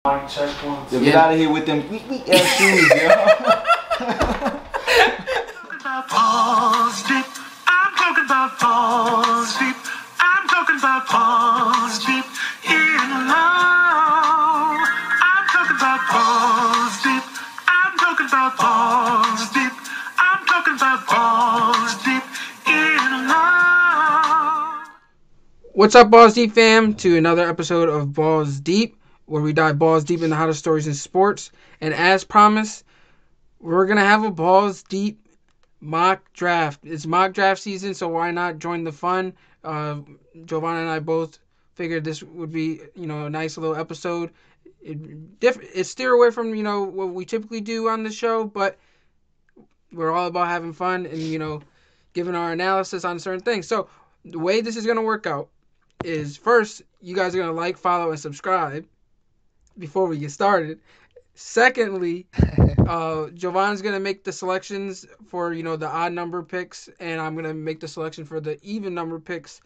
Yeah, get out of here with them weak ass shoes, yo. Balls deep. I'm talking about balls deep. I'm talking about balls deep in love. I'm talking about balls deep. I'm talking about balls deep. I'm talking about balls deep in love. What's up, Balls Deep fam? To another episode of Balls Deep, where we dive balls deep in the hottest stories in sports. And as promised, we're gonna have a Balls Deep mock draft. It's mock draft season, so why not join the fun? Jovan and I both figured this would be, a nice little episode. It's steer away from, what we typically do on the show, but we're all about having fun and, giving our analysis on certain things. So the way this is going to work out is, first, you guys are going to like, follow, and subscribe before we get started. Secondly, Jovan's going to make the selections for, the odd number picks, and I'm going to make the selection for the even number picks.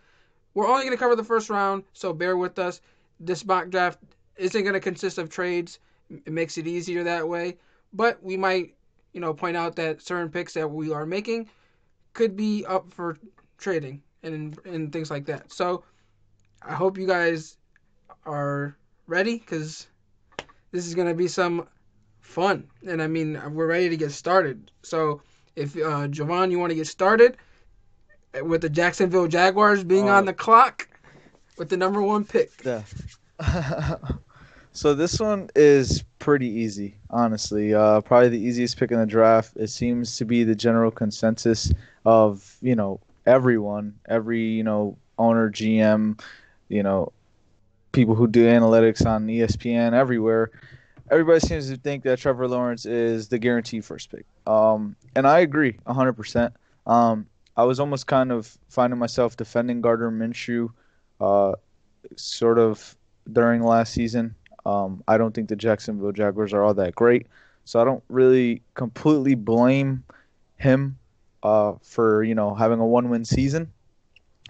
We're only going to cover the first round, so bear with us. This mock draft isn't going to consist of trades. It makes it easier that way. But we might, point out that certain picks that we are making could be up for trading and things like that. So I hope you guys are ready, because this is going to be some fun. And I mean, we're ready to get started. So if Jovan, you want to get started with the Jacksonville Jaguars being on the clock with the number one pick. Yeah. So this one is pretty easy, honestly. Probably the easiest pick in the draft. It seems to be the general consensus of, everyone, every, owner, GM, people who do analytics on ESPN, everywhere. Everybody seems to think that Trevor Lawrence is the guaranteed first pick. And I agree 100%. I was almost kind of finding myself defending Gardner Minshew sort of during last season. I don't think the Jacksonville Jaguars are all that great, so I don't really completely blame him for, having a one-win season.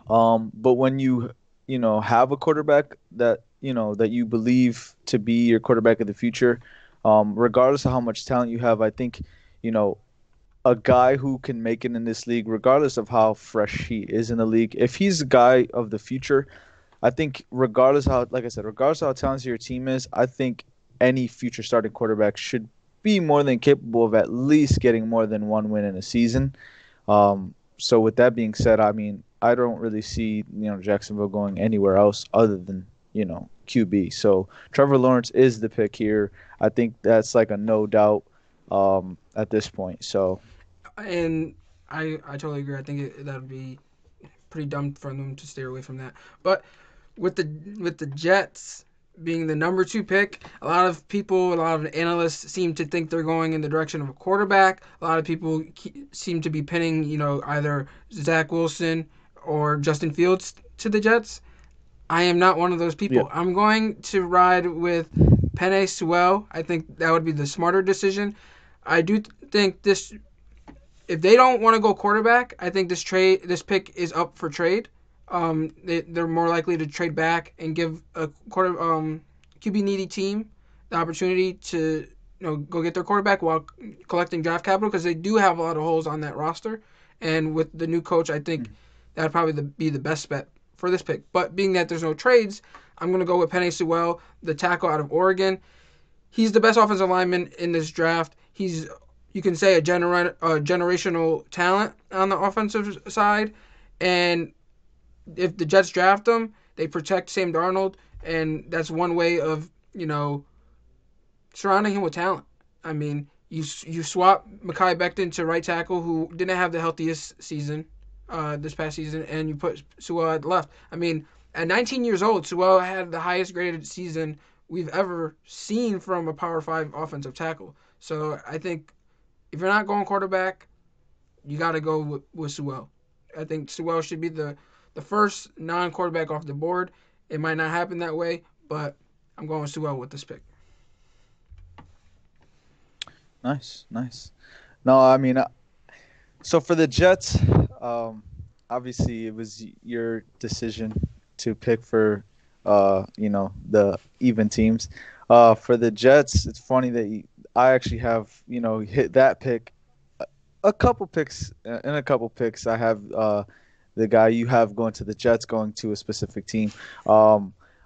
But when you have a quarterback that you believe to be your quarterback of the future, regardless of how much talent you have, I think, a guy who can make it in this league, regardless of how fresh he is in the league, if he's a guy of the future, I think regardless of how talented your team is, I think any future starting quarterback should be more than capable of at least getting more than one win in a season. So with that being said, I mean, I don't really see, Jacksonville going anywhere else other than, QB. So Trevor Lawrence is the pick here. I think that's like a no doubt at this point. So, and I totally agree. I think that would be pretty dumb for them to stay away from that. But with the Jets being the number 2 pick, a lot of analysts seem to think they're going in the direction of a quarterback. A lot of people seem to be pinning, either Zach Wilson or Justin Fields to the Jets. I am not one of those people. Yeah. I'm going to ride with Penei Sewell. I think that would be the smarter decision. I do think this, if they don't want to go quarterback, I think this pick is up for trade. They're more likely to trade back and give a QB needy team the opportunity to go get their quarterback while collecting draft capital, because they do have a lot of holes on that roster. And with the new coach, I think that would probably be the best bet for this pick. But being that there's no trades, I'm going to go with Penei Sewell, the tackle out of Oregon. He's the best offensive lineman in this draft. He's, you can say, a generational talent on the offensive side. And if the Jets draft him, they protect Sam Darnold, and that's one way of, surrounding him with talent. I mean, you swap Mekhi Becton to right tackle, who didn't have the healthiest season this past season, and you put Sewell at left. I mean, at 19 years old, Sewell had the highest graded season we've ever seen from a Power 5 offensive tackle. So I think if you're not going quarterback, you got to go with Sewell. I think Sewell should be the first non-quarterback off the board. It might not happen that way, but I'm going with Sewell with this pick. Nice. No, I mean, so for the Jets, obviously it was your decision to pick for, the even teams. For the Jets, it's funny that I actually have, hit that pick. A couple picks, in a couple picks, I have the guy you have going to the Jets going to a specific team.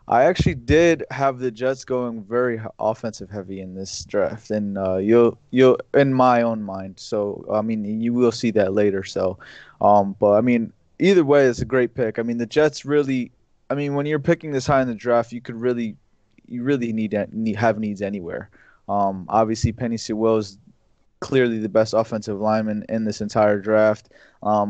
I actually did have the Jets going very offensive heavy in this draft, and you'll in my own mind. So I mean, you will see that later. So, but I mean, either way, it's a great pick. I mean, the Jets really. I mean, when you're picking this high in the draft, you really have needs anywhere. Obviously, Penny Sewell is clearly the best offensive lineman in this entire draft.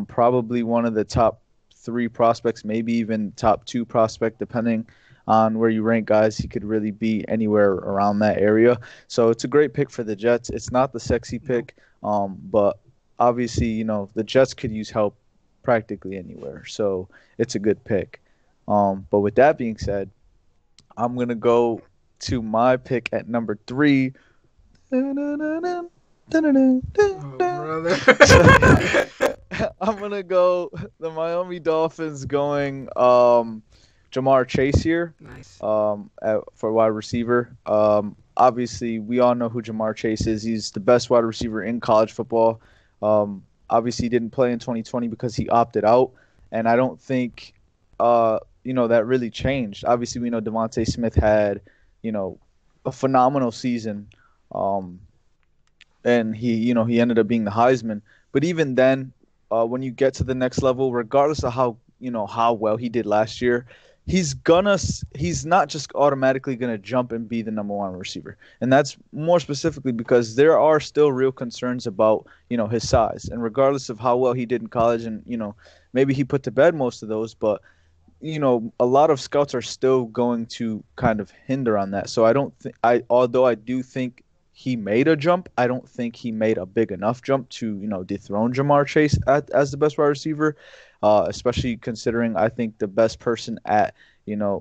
Probably one of the top 3 prospects, maybe even top 2 prospect, depending on where you rank guys. He could really be anywhere around that area. So it's a great pick for the Jets. It's not the sexy pick, but obviously, the Jets could use help practically anywhere. So it's a good pick. But with that being said, I'm going to go to my pick at number 3. Oh, brother. I'm going to go the Miami Dolphins going Jamar Chase here. Nice. For wide receiver. Obviously, we all know who Jamar Chase is. He's the best wide receiver in college football. Obviously, he didn't play in 2020 because he opted out. And I don't think, that really changed. Obviously, we know Devontae Smith had, a phenomenal season. And he ended up being the Heisman. But even then, when you get to the next level, regardless of how well he did last year, he's not just automatically gonna jump and be the number 1 receiver. And that's more specifically because there are still real concerns about, his size. And regardless of how well he did in college, and maybe he put to bed most of those, but a lot of scouts are still going to kind of hinder on that. So although I do think he made a jump, I don't think he made a big enough jump to, dethrone Jamar Chase as the best wide receiver, especially considering I think the best person at,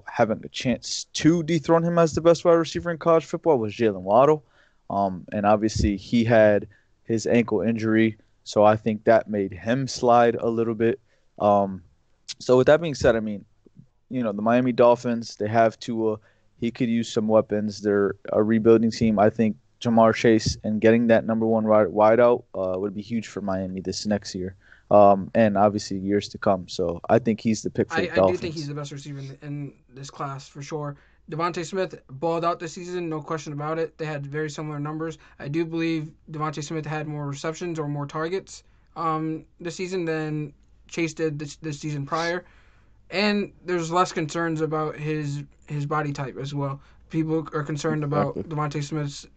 having a chance to dethrone him as the best wide receiver in college football was Jalen Waddle. And obviously he had his ankle injury, so I think that made him slide a little bit. So with that being said, I mean, the Miami Dolphins, they have Tua. He could use some weapons. They're a rebuilding team. I think Jamar Chase and getting that number 1 wideout would be huge for Miami this next year, and obviously years to come. So I think he's the pick for the Dolphins. I do think he's the best receiver in this class for sure. Devontae Smith balled out this season, no question about it. They had very similar numbers. I do believe Devontae Smith had more receptions or more targets this season than Chase did this season prior. And there's less concerns about his body type as well. People are concerned about Devontae Smith's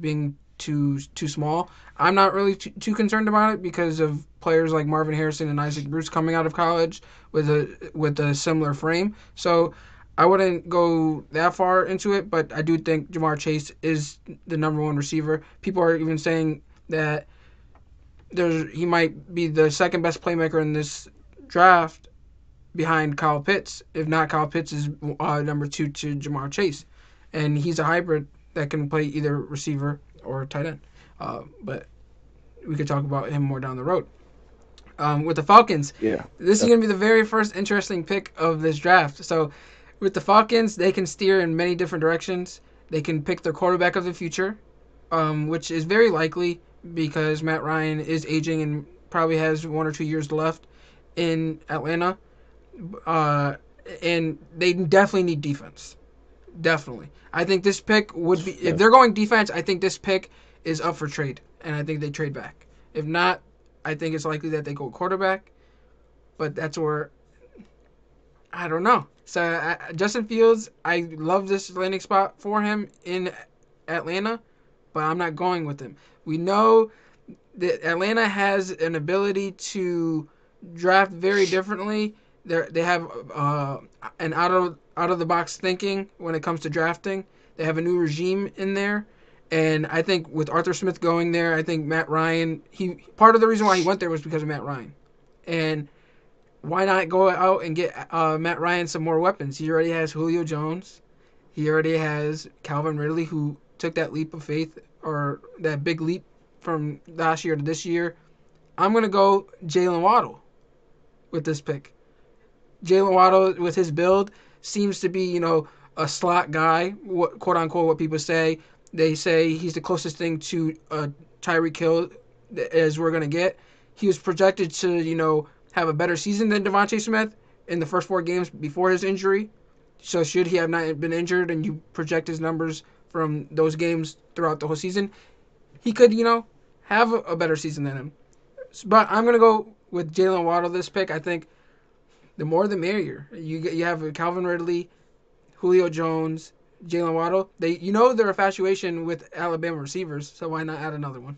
being too small. I'm not really too concerned about it because of players like Marvin Harrison and Isaac Bruce coming out of college with a similar frame. So I wouldn't go that far into it, but I do think Jamar Chase is the number 1 receiver. People are even saying that he might be the second best playmaker in this draft behind Kyle Pitts. If not, Kyle Pitts is number 2 to Jamar Chase. And he's a hybrid that can play either receiver or tight end. But we could talk about him more down the road. With the Falcons, this is going to be the very first interesting pick of this draft. So with the Falcons, they can steer in many different directions. They can pick their quarterback of the future, which is very likely because Matt Ryan is aging and probably has 1 or 2 years left in Atlanta. And they definitely need defense. Definitely. I think this pick would be, if they're going defense, I think this pick is up for trade. And I think they trade back. If not, I think it's likely that they go quarterback. But that's where, I don't know. So Justin Fields, I love this landing spot for him in Atlanta, but I'm not going with him. We know that Atlanta has an ability to draft very differently. They have an out of the box thinking when it comes to drafting. They have a new regime in there, and I think with Arthur Smith going there, I think Matt Ryan. Part of the reason why he went there was because of Matt Ryan, and why not go out and get Matt Ryan some more weapons? He already has Julio Jones. He already has Calvin Ridley, who took that leap of faith or that big leap from last year to this year. I'm gonna go Jalen Waddle with this pick. Jalen Waddle, with his build, seems to be, a slot guy, quote unquote, what people say. They say he's the closest thing to Tyreek Hill as we're gonna get. He was projected to, have a better season than Devontae Smith in the first 4 games before his injury. So should he have not been injured, and you project his numbers from those games throughout the whole season, he could, have a better season than him. But I'm gonna go with Jalen Waddle this pick. I think the more the merrier. You have Calvin Ridley, Julio Jones, Jalen Waddle. They're a infatuation with Alabama receivers, so why not add another one?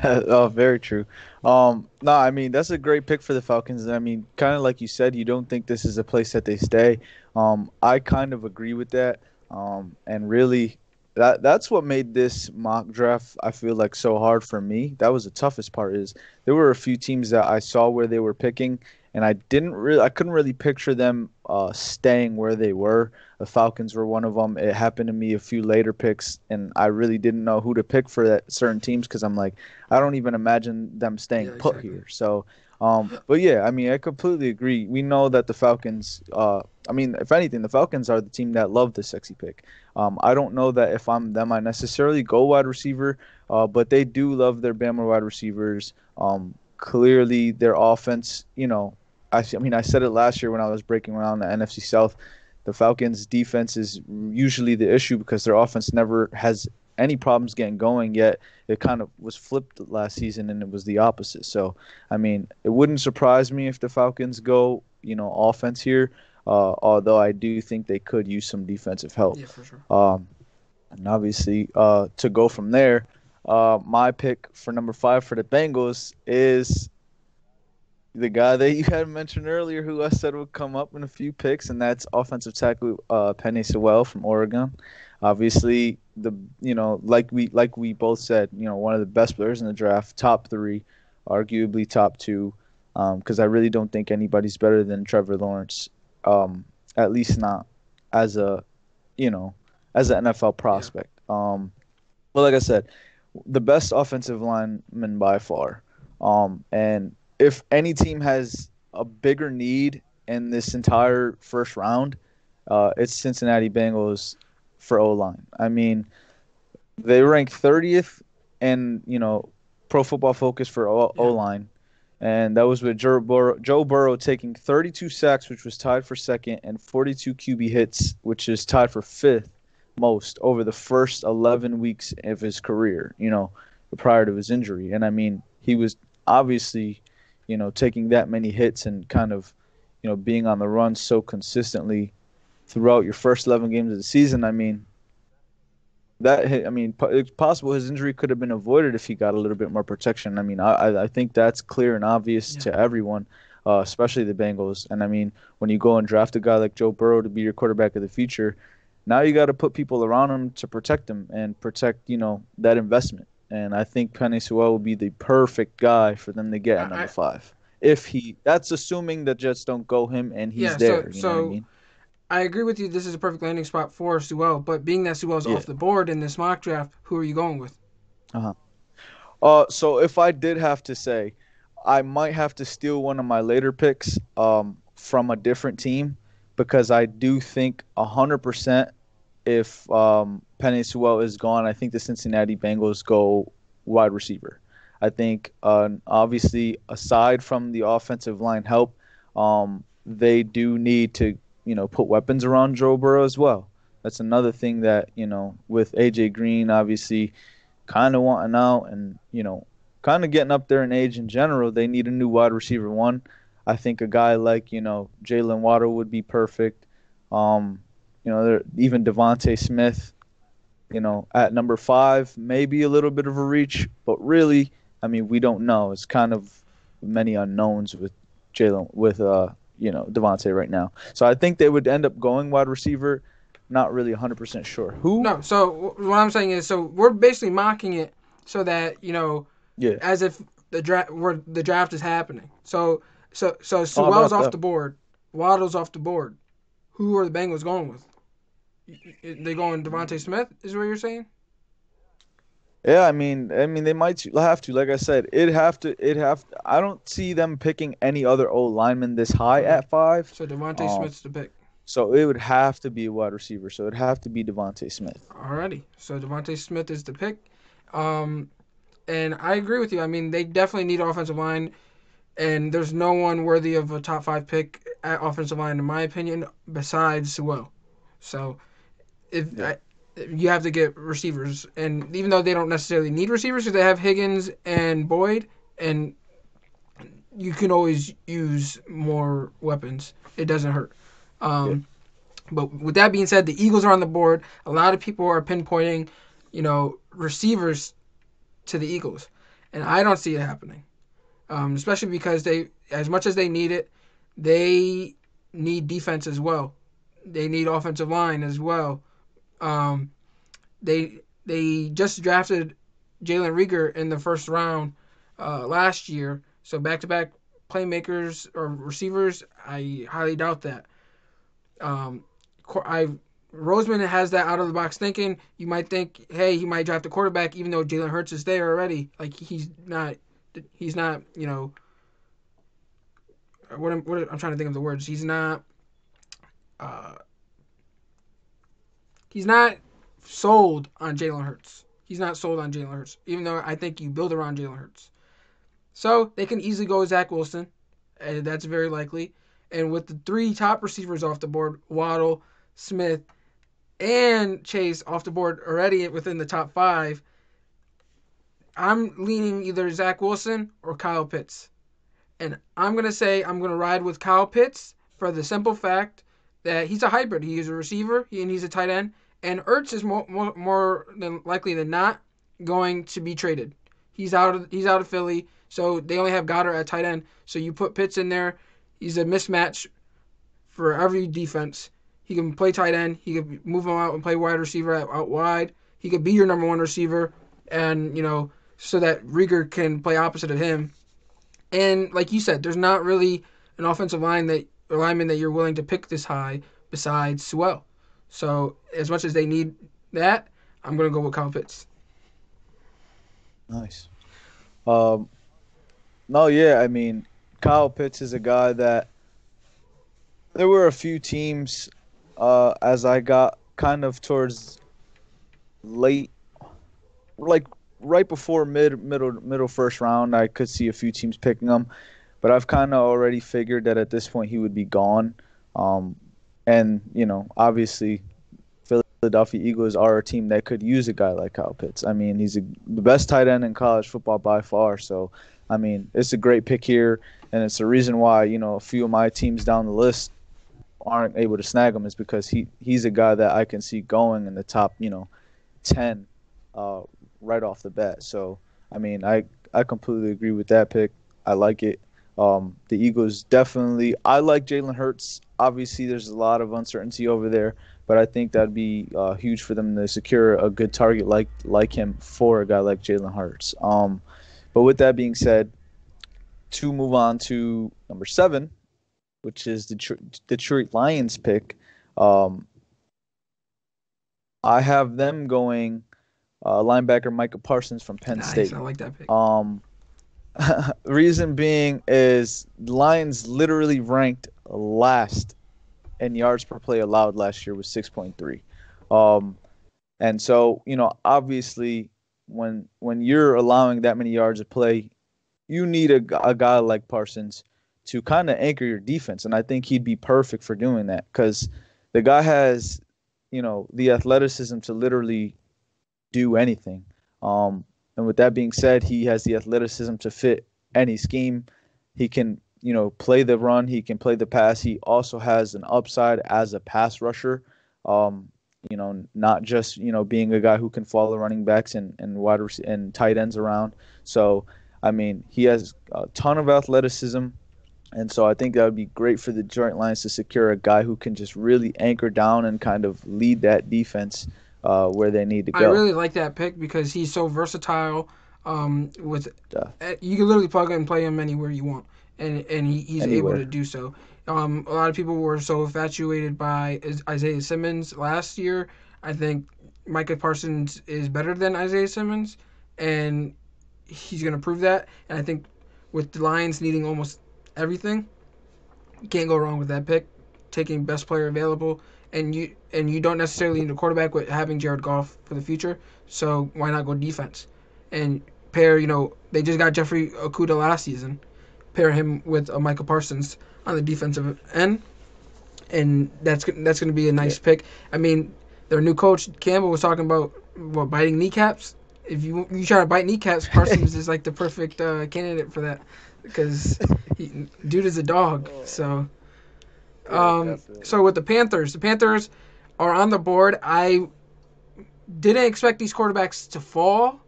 Oh, very true. No, I mean that's a great pick for the Falcons. I mean, kind of like you said, you don't think this is a place that they stay. I kind of agree with that. And really, that's what made this mock draft, I feel like, so hard for me. That was the toughest part. Is there were a few teams that I saw where they were picking, and I couldn't really picture them staying where they were. The Falcons were one of them. It happened to me a few later picks, and I really didn't know who to pick for that certain teams because I'm like, I don't even imagine them staying put here. So, but yeah, I mean, I completely agree. We know that the Falcons, I mean, if anything, the Falcons are the team that love the sexy pick. I don't know that if I'm them, I necessarily go wide receiver, but they do love their Bama wide receivers. Clearly, their offense, I mean, I said it last year when I was breaking around the NFC South. The Falcons' defense is usually the issue because their offense never has any problems getting going, yet it kind of was flipped last season and it was the opposite. So, I mean, it wouldn't surprise me if the Falcons go, offense here, although I do think they could use some defensive help. Yeah, for sure. And obviously, to go from there, my pick for number 5 for the Bengals is the guy that you had mentioned earlier, who I said would come up in a few picks, and that's offensive tackle Penei Sewell from Oregon. Obviously, like we both said, one of the best players in the draft, top 3, arguably top 2, because I really don't think anybody's better than Trevor Lawrence, at least not as an NFL prospect. Yeah. Well, like I said, the best offensive lineman by far, and if any team has a bigger need in this entire first round, it's Cincinnati Bengals for O-line. I mean, they rank 30th in, Pro Football Focus for O-line, and that was with Joe Burrow taking 32 sacks, which was tied for second, and 42 QB hits, which is tied for 5th most over the first 11 weeks of his career, prior to his injury. And, I mean, he was obviously – taking that many hits and kind of, being on the run so consistently throughout your first 11 games of the season. I mean, it's possible his injury could have been avoided if he got a little bit more protection. I mean, I think that's clear and obvious to everyone, especially the Bengals. And I mean, when you go and draft a guy like Joe Burrow to be your quarterback of the future, now you got to put people around him to protect him and protect, that investment. And I think Penei Sewell will be the perfect guy for them to get at number 5. That's assuming the Jets don't go him and he's there. You know what I mean? I agree with you. This is a perfect landing spot for Sewell. But being that Sewell's off the board in this mock draft, who are you going with? So if I did have to say, I might have to steal one of my later picks from a different team, because I do think 100% if Penei Sewell is gone, I think the Cincinnati Bengals go wide receiver. I think, obviously, aside from the offensive line help, they do need to, put weapons around Joe Burrow as well. That's another thing that, with A.J. Green, obviously, kind of wanting out and, kind of getting up there in age in general, they need a new wide receiver one. I think a guy like, Jalen Waddle would be perfect. Even Devontae Smith, at number 5, maybe a little bit of a reach, but really, I mean, we don't know. It's kind of many unknowns with Devontae right now. So I think they would end up going wide receiver. Not really 100% sure. Who? No. So what I'm saying is, we're basically mocking it so that as if the draft is happening. So Sewell's off the board, Waddle's off the board. Who are the Bengals going with? They going Devontae Smith, is what you're saying? Yeah, I mean, they might have to. Like I said, I don't see them picking any other O lineman this high at 5. So Devontae Smith's the pick. So it would have to be a wide receiver. So it'd have to be Devontae Smith. Alrighty. So Devontae Smith is the pick. And I agree with you. I mean, they definitely need offensive line, and there's no one worthy of a top 5 pick at offensive line, in my opinion, besides Sewell. So you have to get receivers, and even though they don't necessarily need receivers, because they have Higgins and Boyd, and you can always use more weapons. It doesn't hurt. But with that being said, the Eagles are on the board. A lot of people are pinpointing, receivers to the Eagles, and I don't see it happening. Especially because they, as much as they need it, they need defense as well. They need offensive line as well. They just drafted Jalen Reagor in the first round last year, so back-to-back playmakers or receivers, I highly doubt that. Roseman has that out of the box thinking. You might think, hey, he might draft a quarterback, even though Jalen Hurts is there already. Like he's not. What I'm trying to think of the words. He's not sold on Jalen Hurts. He's not sold on Jalen Hurts, even though I think you build around Jalen Hurts. So they can easily go with Zach Wilson, and that's very likely. And with the 3 top receivers off the board, Waddle, Smith, and Chase off the board already within the top 5, I'm leaning either Zach Wilson or Kyle Pitts. And I'm going to ride with Kyle Pitts for the simple fact that he's a hybrid. He is a receiver and he's a tight end. And Ertz is more than likely than not going to be traded. He's out of Philly, so they only have Goddard at tight end. So you put Pitts in there. He's a mismatch for every defense. He can play tight end. He could move him out and play wide receiver out wide. He could be your number 1 receiver, and so that Reagor can play opposite of him. And like you said, there's not really an offensive lineman that you're willing to pick this high besides Sewell. So as much as they need that, I'm gonna go with Kyle Pitts. Nice. No, yeah, I mean, Kyle Pitts is a guy that there were a few teams as I got kind of towards late, like right before middle first round, I could see a few teams picking him, but I've kind of already figured that at this point he would be gone. And obviously, Philadelphia Eagles are a team that could use a guy like Kyle Pitts. I mean, he's the best tight end in college football by far. So, I mean, it's a great pick here, and it's the reason why a few of my teams down the list aren't able to snag him is because he's a guy that I can see going in the top 10 right off the bat. So, I mean, I completely agree with that pick. I like it. The Eagles definitely – I like Jalen Hurts. Obviously, there's a lot of uncertainty over there, but I think that'd be huge for them to secure a good target like him for a guy like Jalen Hurts. But with that being said, to move on to number 7, which is the Detroit Lions pick, I have them going linebacker Micah Parsons from Penn State. I like that pick. Reason being is the Lions literally ranked last in yards per play allowed last year with 6.3. And so, obviously when you're allowing that many yards of play, you need a guy like Parsons to kind of anchor your defense. And I think he'd be perfect for doing that because the guy has, the athleticism to literally do anything. And with that being said, he has the athleticism to fit any scheme. He can, play the run. He can play the pass. He also has an upside as a pass rusher. Not just, being a guy who can follow running backs and tight ends around. So, I mean, he has a ton of athleticism. And so I think that would be great for the Detroit Lions to secure a guy who can just really anchor down and kind of lead that defense where they need to go. I really like that pick because he's so versatile. You can literally plug and play him anywhere you want, and he's able to do so. A lot of people were so infatuated by Isaiah Simmons last year. I think Micah Parsons is better than Isaiah Simmons, and he's going to prove that. And I think with the Lions needing almost everything, you can't go wrong with that pick. taking best player available, and you don't necessarily need a quarterback with having Jared Goff for the future. So why not go defense and pair? They just got Jeffrey Okudah last season. Pair him with Michael Parsons on the defensive end, and that's going to be a nice pick. I mean, their new coach Campbell was talking about biting kneecaps. If you try to bite kneecaps, Parsons is like the perfect candidate for that because dude is a dog. So, so with the Panthers are on the board. I didn't expect these quarterbacks to fall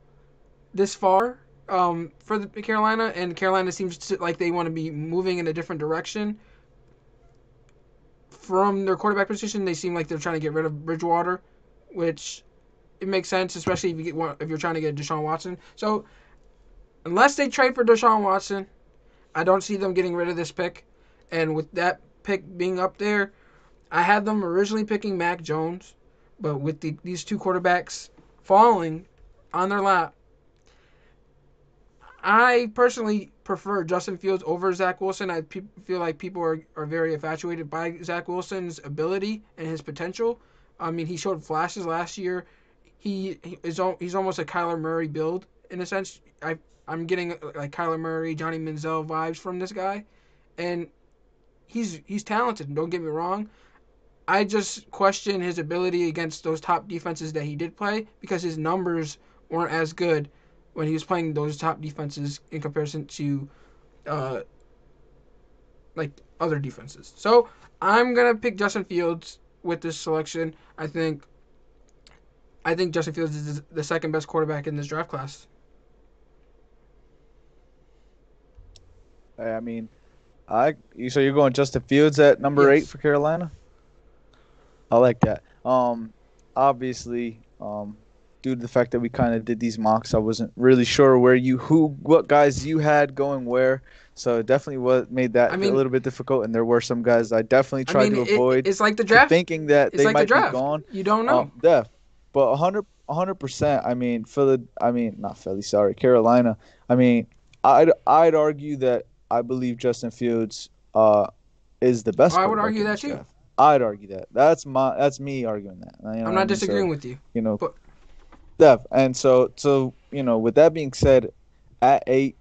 this far for the Carolina, and Carolina seems like they want to be moving in a different direction. From their quarterback position, they seem like they're trying to get rid of Bridgewater, which it makes sense, especially if you're trying to get Deshaun Watson. So, unless they trade for Deshaun Watson, I don't see them getting rid of this pick. And with that pick being up there, I had them originally picking Mac Jones, but with these two quarterbacks falling on their lap, I personally prefer Justin Fields over Zach Wilson. I feel like people are very infatuated by Zach Wilson's ability and his potential. I mean, he showed flashes last year. He's almost a Kyler Murray build in a sense. I'm getting like Kyler Murray, Johnny Manziel vibes from this guy, and he's talented. Don't get me wrong. I just question his ability against those top defenses that he did play because his numbers weren't as good when he was playing those top defenses in comparison to like other defenses. So I'm gonna pick Justin Fields with this selection. I think Justin Fields is the second best quarterback in this draft class. I mean, so you're going Justin Fields at number 8 for Carolina? I like that. Obviously, due to the fact that we kind of did these mocks, I wasn't really sure what guys you had going where. So it definitely made that a little bit difficult, and there were some guys I definitely tried to avoid. It's like the draft. Thinking that they might be gone. You don't know. But 100%. Carolina. I mean, I'd argue that I believe Justin Fields is the best. I would argue that too. I'd argue that. That's me arguing that. I'm not disagreeing with you. And so with that being said, at 8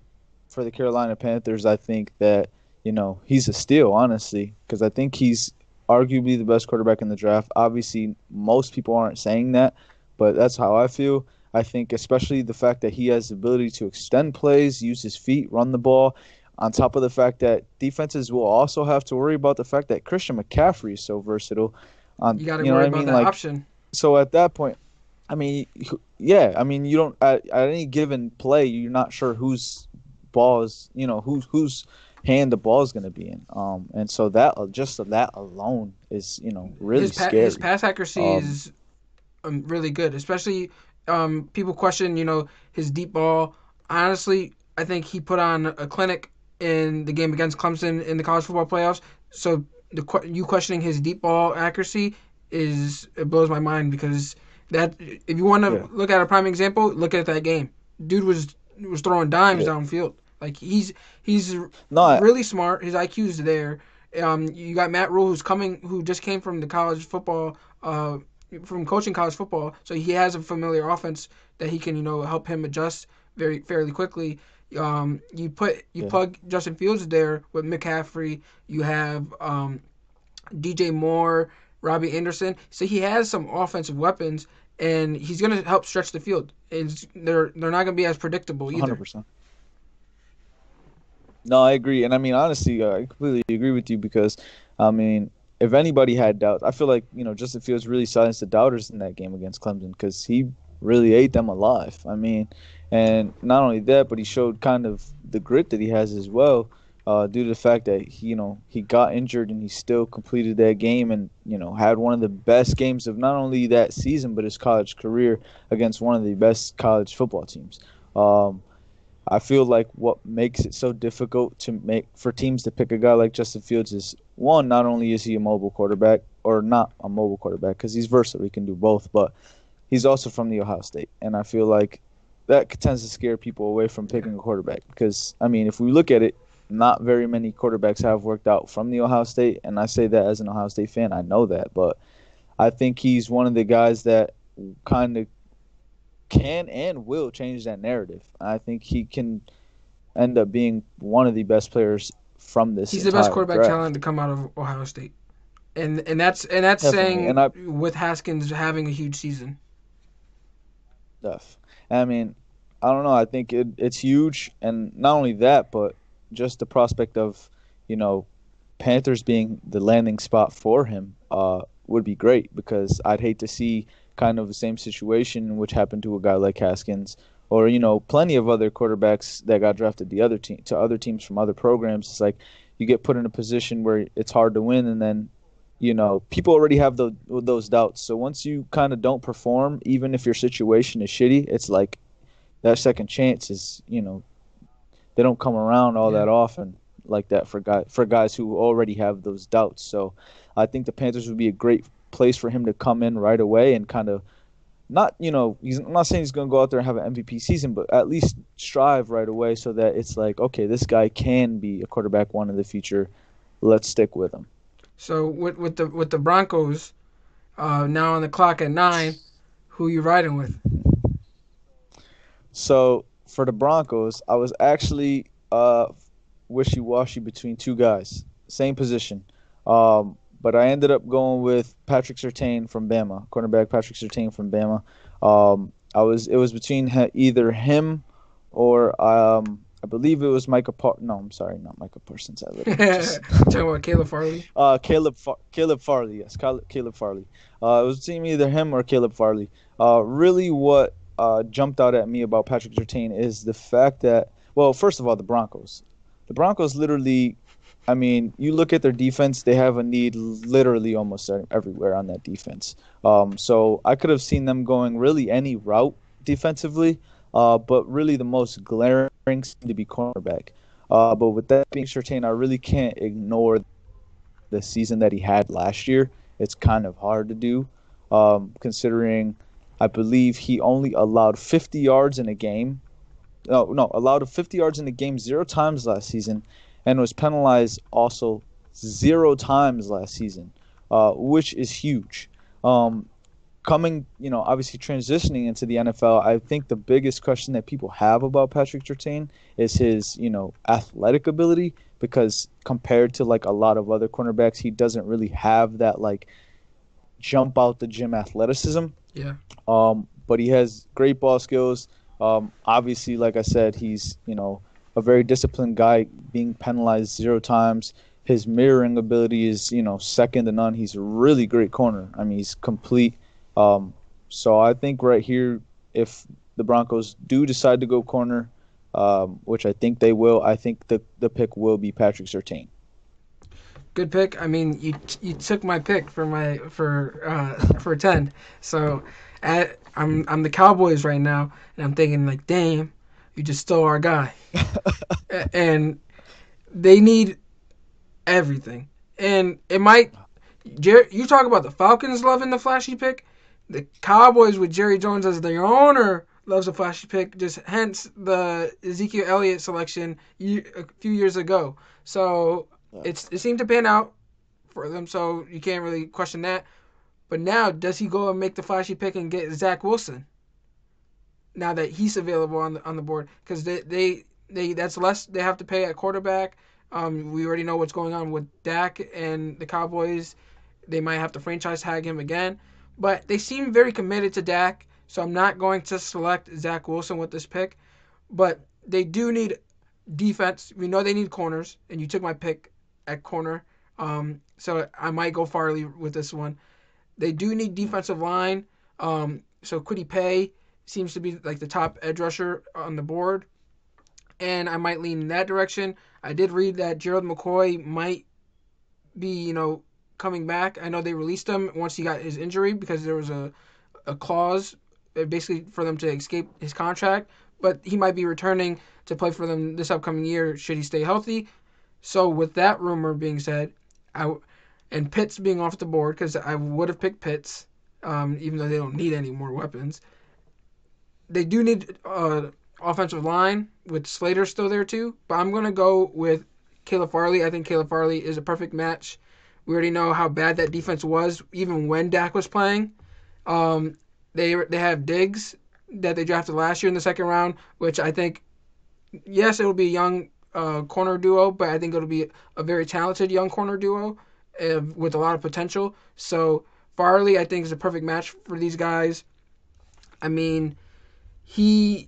for the Carolina Panthers, I think that he's a steal, honestly, because I think he's arguably the best quarterback in the draft. Obviously, most people aren't saying that, but that's how I feel. I think especially the fact that he has the ability to extend plays, use his feet, run the ball, on top of the fact that defenses will also have to worry about the fact that Christian McCaffrey is so versatile. You got to worry about that option. So at that point, you don't at any given play, you're not sure whose ball is, whose hand the ball is going to be in. And so that alone is, really scary. His pass accuracy is really good, especially people question, his deep ball. Honestly, I think he put on a clinic in the game against Clemson in the college football playoffs. So you questioning his deep ball accuracy it blows my mind, because that, if you want to look at a prime example, look at that game. Dude was throwing dimes downfield. Like he's really smart. His IQ's there. You got Matt Rule who just came from the college football, from coaching college football, so he has a familiar offense that he can help him adjust fairly quickly. You plug Justin Fields there with McCaffrey. You have DJ Moore, Robbie Anderson. So he has some offensive weapons, and he's going to help stretch the field. They're not going to be as predictable either. 100%. No, I agree. And honestly, I completely agree with you, because, if anybody had doubts, I feel like, Justin Fields really silenced the doubters in that game against Clemson, because he really ate them alive. And not only that, but he showed kind of the grit that he has as well, due to the fact that he got injured and he still completed that game and, had one of the best games of not only that season but his college career against one of the best college football teams. I feel like what makes it so difficult for teams to pick a guy like Justin Fields is, one, not only is he a mobile quarterback, or not a mobile quarterback because he's versatile, he can do both, but he's also from the Ohio State, and I feel like that tends to scare people away from picking a quarterback because, if we look at it, not very many quarterbacks have worked out from the Ohio State, and I say that as an Ohio State fan. I know that, but I think he's one of the guys that kind of can and will change that narrative. I think he can end up being one of the best players from this He's the best entire quarterback draft. talent to come out of Ohio State, and that's Definitely, saying and with Haskins having a huge season. I mean, I don't know. I think it's huge, and not only that, but just the prospect of, you know, Panthers being the landing spot for him would be great, because I'd hate to see kind of the same situation which happened to a guy like Haskins, or plenty of other quarterbacks that got drafted to other teams from other programs. It's like you get put in a position where it's hard to win, and then people already have those doubts. So once you kind of don't perform, even if your situation is shitty, it's like that second chance is they don't come around all that often like that for guys who already have those doubts. So I think the Panthers would be a great place for him to come in right away and kind of not, I'm not saying he's going to go out there and have an MVP season, but at least strive right away so that it's like, okay, this guy can be a quarterback one in the future. Let's stick with him. So with the Broncos now on the clock at 9, who you riding with? So for the Broncos, I was actually wishy-washy between two guys, same position. But I ended up going with Patrick Surtain from Bama, cornerback Patrick Surtain from Bama. It was between either him or I believe it was Micah No, I'm sorry, not Micah Parsons. I literally just talking about Caleb Farley. Caleb Farley, yes, Caleb Farley. It was between either him or Caleb Farley. Really, what jumped out at me about Patrick Surtain is the fact that, well, first of all, the Broncos. The Broncos literally, I mean, you look at their defense, they have a need literally almost everywhere on that defense. So I could have seen them going really any route defensively, but really the most glaring seemed to be cornerback. But with that being Surtain, I really can't ignore the season that he had last year. It's kind of hard to do, considering I believe he only allowed 50 yards in a game. Allowed 50 yards in a game 0 times last season, and was penalized also 0 times last season, which is huge. Obviously transitioning into the NFL, I think the biggest question that people have about Patrick Surtain is his, athletic ability, because compared to like a lot of other cornerbacks, he doesn't really have that like jump out the gym athleticism. Yeah. But he has great ball skills. Obviously, like I said, he's, a very disciplined guy, being penalized 0 times. His mirroring ability is, second to none. He's a really great corner. I mean, he's complete. So I think right here, if the Broncos do decide to go corner, which I think they will, I think the pick will be Patrick Surtain. Good pick. I mean, you took my pick for 10. So I'm the Cowboys right now, and I'm thinking like, damn, you just stole our guy. And they need everything. And it might, you talk about the Falcons loving the flashy pick. The Cowboys with Jerry Jones as their owner loves a flashy pick, just hence the Ezekiel Elliott selection a few years ago. So it seemed to pan out for them, so you can't really question that. But now, does he go and make the flashy pick and get Zach Wilson? Now that he's available on the board, because they that's less they have to pay at quarterback. We already know what's going on with Dak and the Cowboys. They might have to franchise tag him again, but they seem very committed to Dak. So I'm not going to select Zach Wilson with this pick, but they do need defense. We know they need corners, and you took my pick at corner. So I might go Farley with this one. They do need defensive line. So Kwity Paye seems to be like the top edge rusher on the board, and I might lean in that direction. I did read that Gerald McCoy might be, coming back. I know they released him once he got his injury because there was a clause basically for them to escape his contract, but he might be returning to play for them this upcoming year should he stay healthy. So with that rumor being said, and Pitts being off the board, because I would have picked Pitts, even though they don't need any more weapons. They do need offensive line with Slater still there too, but I'm going to go with Caleb Farley. I think Caleb Farley is a perfect match. We already know how bad that defense was, even when Dak was playing. They have Diggs that they drafted last year in the second round, which I think, yes, it will be a young corner duo, but I think it'll be a very talented young corner duo with a lot of potential. So Farley, I think, is a perfect match for these guys. I mean, he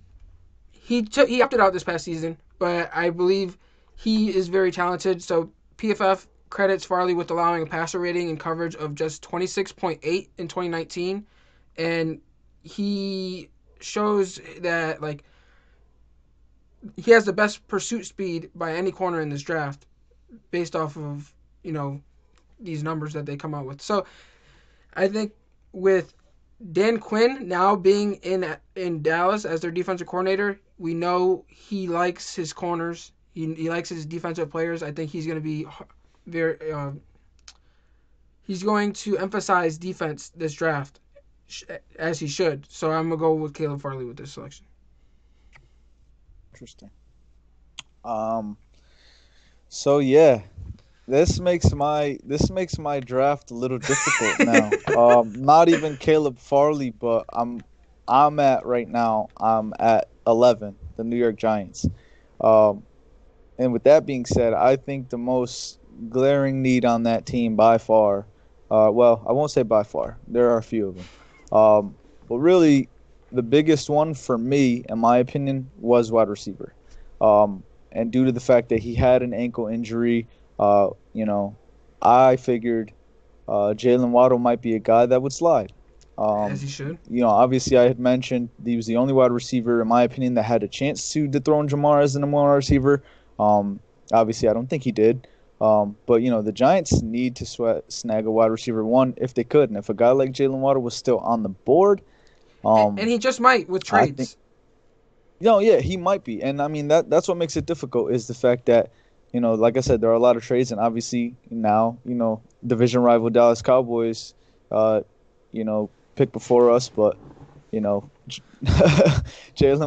opted out this past season, but I believe he is very talented. So PFF credits Farley with allowing a passer rating and coverage of just 26.8 in 2019, and he shows that like he has the best pursuit speed by any corner in this draft, based off of these numbers that they come out with. So I think with Dan Quinn now being in Dallas as their defensive coordinator, we know he likes his corners. He likes his defensive players. I think he's going to be he's going to emphasize defense this draft, as he should. So I'm going to go with Caleb Farley with this selection. Interesting. So yeah, this makes my draft a little difficult now. Not even Caleb Farley, but I'm at 11, the New York Giants. And with that being said, I think the most glaring need on that team by far, well, I won't say by far. There are a few of them. But really, the biggest one for me, in my opinion, was wide receiver. And due to the fact that he had an ankle injury, I figured Jalen Waddle might be a guy that would slide. As he should. Obviously I had mentioned he was the only wide receiver, in my opinion, that had a chance to dethrone Jamar as the number one receiver. Obviously I don't think he did. But, the Giants need to snag a wide receiver one if they could. And if a guy like Jalen Waddle was still on the board. And he just might with trades. He might be. And, I mean, that's what makes it difficult is the fact that, like I said, there are a lot of trades. And obviously now, division rival Dallas Cowboys, picked before us. But, Jalen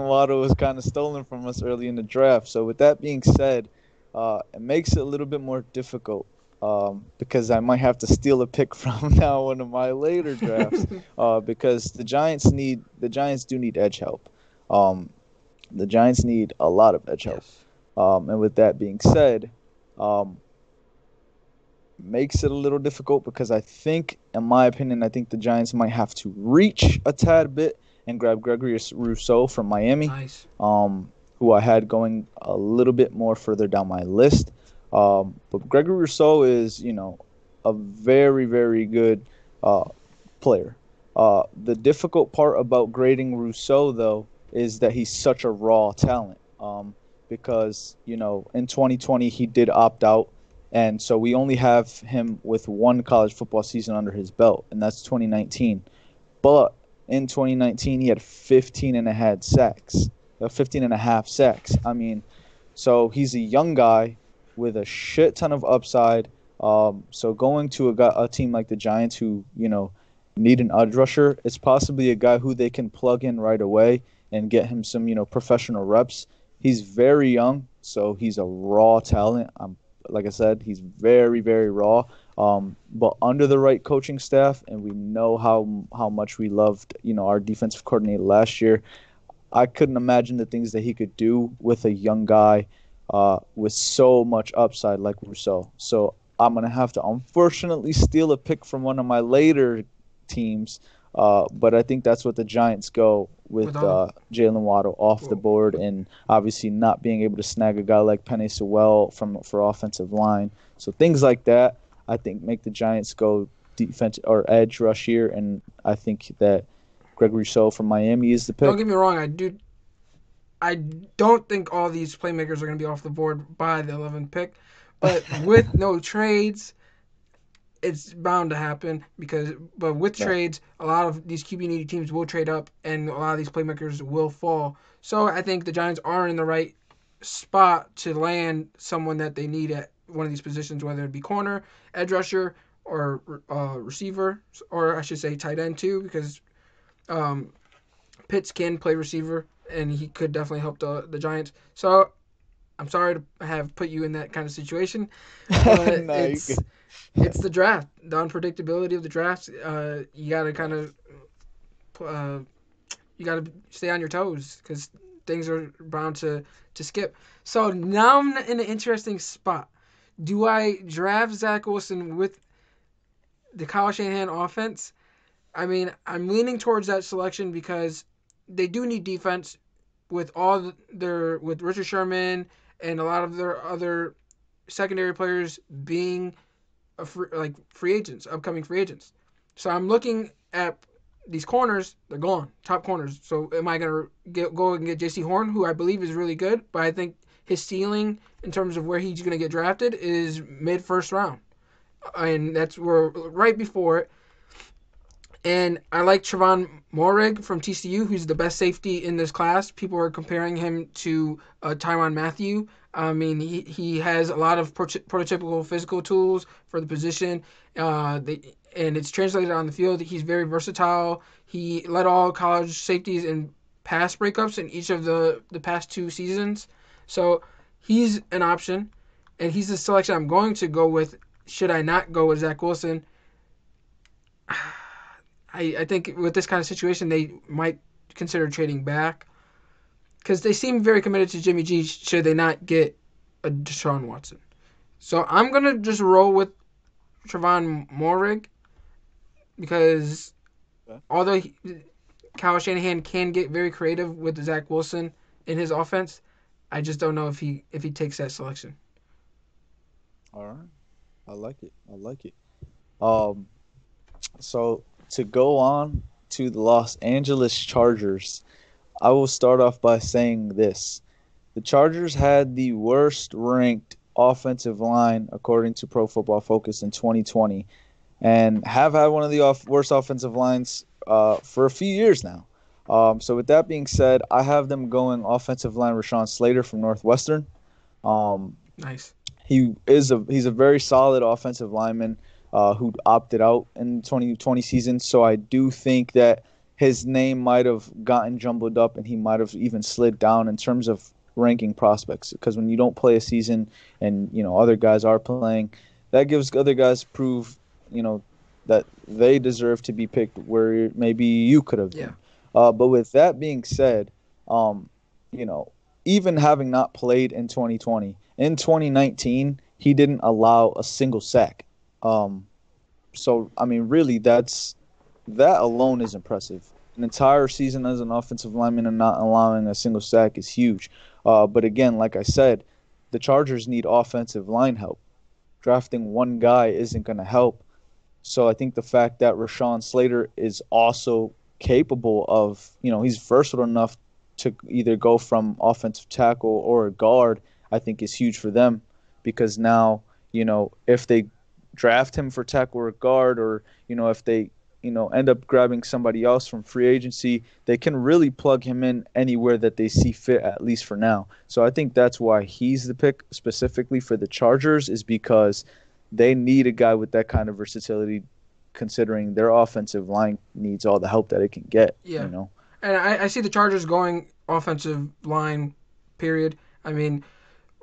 Waddle was kind of stolen from us early in the draft. So with that being said, it makes it a little bit more difficult because I might have to steal a pick from now one of my later drafts because the Giants do need edge help. The Giants need a lot of edge help. And with that being said, makes it a little difficult because I think, in my opinion, the Giants might have to reach a tad bit and grab Gregory Rousseau from Miami, nice. Who I had going a little bit more further down my list. But Gregory Rousseau is, a very, very good player. The difficult part about grading Rousseau, though, is that he's such a raw talent. Because, in 2020 he did opt out. And so we only have him with one college football season under his belt, and that's 2019. But in 2019, he had 15 and a half sacks. I mean, so he's a young guy with a shit ton of upside. So going to a team like the Giants who, need an edge rusher, it's possibly a guy who they can plug in right away and get him some, professional reps. He's very young, so he's a raw talent. Like I said, he's very, very raw. But under the right coaching staff, and we know how much we loved, our defensive coordinator last year, I couldn't imagine the things that he could do with a young guy with so much upside like Rousseau. So I'm going to have to unfortunately steal a pick from one of my later teams. But I think that's what the Giants go with Jalen Waddle off the board, and obviously not being able to snag a guy like Penei Sewell for offensive line. So things like that, I think, make the Giants go defense or edge rush here, and I think that Gregory Rousseau from Miami is the pick. Don't get me wrong, I don't think all these playmakers are going to be off the board by the 11th pick, but with no trades, it's bound to happen but with trades, a lot of these QB needy teams will trade up and a lot of these playmakers will fall. So I think the Giants are in the right spot to land someone that they need at one of these positions, whether it be corner, edge rusher, or receiver, or I should say tight end too, because Pitts can play receiver and he could definitely help the Giants. So I'm sorry to have put you in that kind of situation, but No, it's the draft, the unpredictability of the draft. You gotta kind of you gotta stay on your toes because things are bound to skip. So now I'm in an interesting spot. Do I draft Zach Wilson with the Kyle Shanahan offense? I mean, I'm leaning towards that selection because they do need defense with with Richard Sherman and a lot of their other secondary players being free agents, upcoming free agents. So I'm looking at these corners; they're gone, top corners. So am I gonna go and get J.C. Horn, who I believe is really good, but I think his ceiling in terms of where he's gonna get drafted is mid first round, and that's where right before it. And I like Trevon Moehrig from TCU, who's the best safety in this class. People are comparing him to Tyrann Mathieu. I mean, he has a lot of prototypical physical tools for the position, and it's translated on the field. He's very versatile. He led all college safeties in pass breakups in each of the past 2 seasons. So he's an option, and he's the selection I'm going to go with. Should I not go with Zach Wilson? I think with this kind of situation, they might consider trading back because they seem very committed to Jimmy G should they not get a Deshaun Watson. So I'm going to just roll with Trevon Moehrig because although Kyle Shanahan can get very creative with Zach Wilson in his offense, I just don't know if he takes that selection. All right. I like it. So to go on to the Los Angeles Chargers, I will start off by saying this. The Chargers had the worst ranked offensive line according to Pro Football Focus in 2020 and have had one of the worst offensive lines for a few years now. So with that being said, I have them going offensive line Rashawn Slater from Northwestern. Nice. He's a very solid offensive lineman who opted out in the 2020 season. So I do think that his name might have gotten jumbled up and he might have even slid down in terms of ranking prospects. Because when you don't play a season and other guys are playing, that gives other guys prove that they deserve to be picked where maybe you could have been. But with that being said, even having not played in 2020, in 2019 he didn't allow a single sack. So I mean, really, that alone is impressive. An entire season as an offensive lineman and not allowing a single sack is huge. But again, like I said, the Chargers need offensive line help. Drafting one guy isn't going to help. So I think the fact that Rashawn Slater is also capable of, he's versatile enough to either go from offensive tackle or a guard, I think is huge for them because now, if they draft him for tackle or guard or, if they, end up grabbing somebody else from free agency, they can really plug him in anywhere that they see fit, at least for now. So I think that's why he's the pick specifically for the Chargers is because they need a guy with that kind of versatility considering their offensive line needs all the help that it can get. Yeah. And I see the Chargers going offensive line, period. I mean,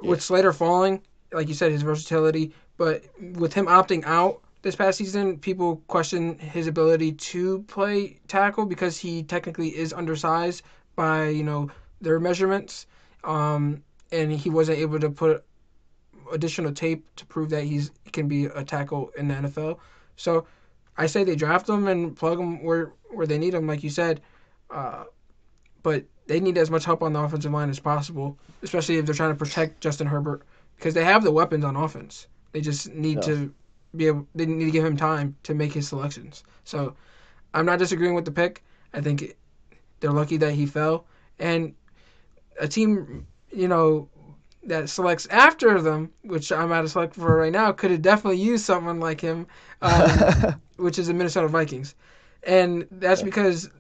with Slater falling, like you said, his versatility, but with him opting out this past season, people question his ability to play tackle because he technically is undersized by, their measurements. And he wasn't able to put additional tape to prove that he can be a tackle in the NFL. So I say they draft him and plug him where they need him, like you said. But they need as much help on the offensive line as possible, especially if they're trying to protect Justin Herbert, because they have the weapons on offense. They just need to they need to give him time to make his selections. So I'm not disagreeing with the pick. I think they're lucky that he fell. And a team, that selects after them, which I'm out of select for right now, could have definitely used someone like him, which is the Minnesota Vikings. And that's because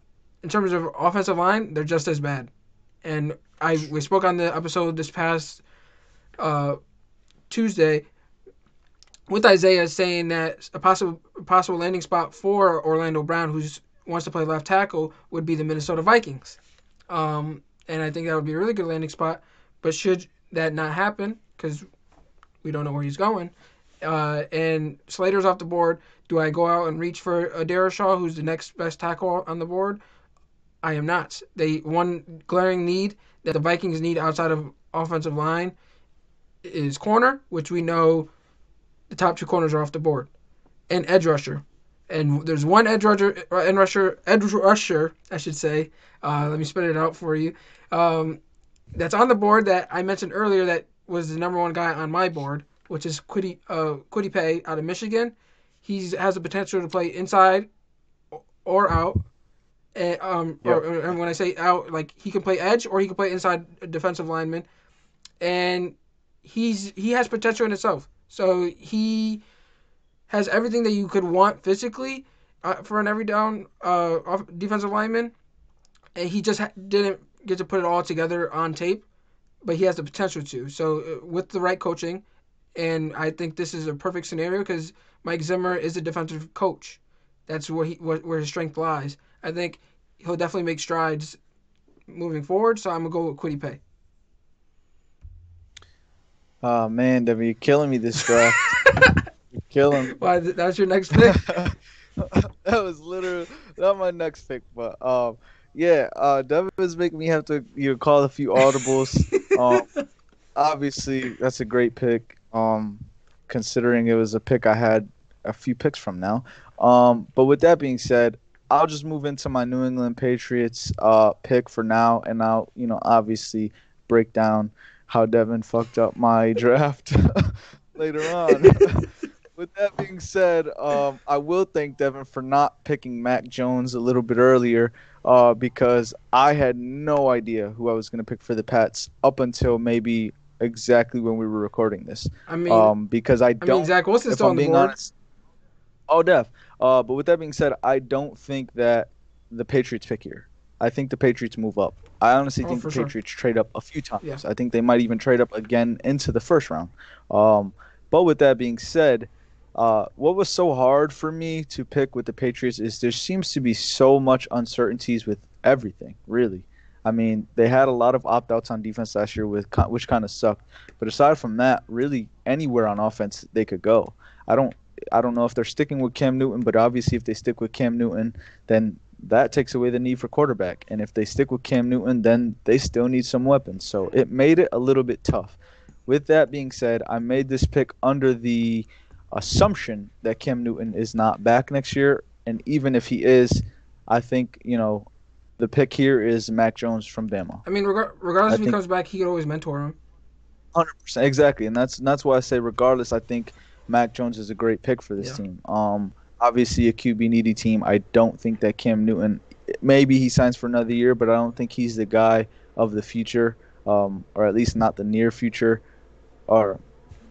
in terms of offensive line, they're just as bad. And we spoke on the episode this past Tuesday with Isaiah saying that a possible landing spot for Orlando Brown, who wants to play left tackle, would be the Minnesota Vikings. And I think that would be a really good landing spot. But should that not happen because we don't know where he's going. And Slater's off the board. Do I go out and reach for a Darrell, who's the next best tackle on the board? I am not. One glaring need that the Vikings need outside of offensive line is corner, which we know the top two corners are off the board, and edge rusher. And there's one edge rusher, I should say. Let me spit it out for you. That's on the board that I mentioned earlier that was the number one guy on my board, which is Kwity Paye out of Michigan. He has the potential to play inside or out. And when I say out, like he can play edge or he can play inside defensive lineman. And he has potential in itself. So he has everything that you could want physically for an every down defensive lineman. And he just didn't get to put it all together on tape, but he has the potential to. So with the right coaching, and I think this is a perfect scenario because Mike Zimmer is a defensive coach. That's where his strength lies. I think he'll definitely make strides moving forward. So I'm gonna go with Kwity Paye. Oh man, Devin, you're killing me this draft. You're killing me. Why? That was your next pick? That was literally not my next pick, but Devin is making me have to call a few audibles. Obviously, that's a great pick. Considering it was a pick I had a few picks from now. But with that being said, I'll just move into my New England Patriots pick for now, and I'll obviously break down how Devin fucked up my draft later on. With that being said, I will thank Devin for not picking Mac Jones a little bit earlier because I had no idea who I was going to pick for the Pats up until maybe exactly when we were recording this. I mean, because I don't. Zach Wilson's still on the board. Honest, Dev. But with that being said, I don't think that the Patriots pick here. I think the Patriots move up. I honestly think the Patriots trade up a few times. Yeah. I think they might even trade up again into the first round. But with that being said, what was so hard for me to pick with the Patriots is there seems to be so much uncertainties with everything, really. I mean, they had a lot of opt-outs on defense last year, which kind of sucked. But aside from that, really anywhere on offense they could go. I don't know if they're sticking with Cam Newton, but obviously if they stick with Cam Newton, then that takes away the need for quarterback. And if they stick with Cam Newton, then they still need some weapons. So it made it a little bit tough. With that being said, I made this pick under the assumption that Cam Newton is not back next year. And even if he is, I think, the pick here is Mac Jones from Bama. I mean, regardless if he comes back, he could always mentor him. 100%, exactly. And that's why I say regardless, I think Mac Jones is a great pick for this team. Obviously a QB needy team. I don't think that Cam Newton, maybe he signs for another year, but I don't think he's the guy of the future, or at least not the near future or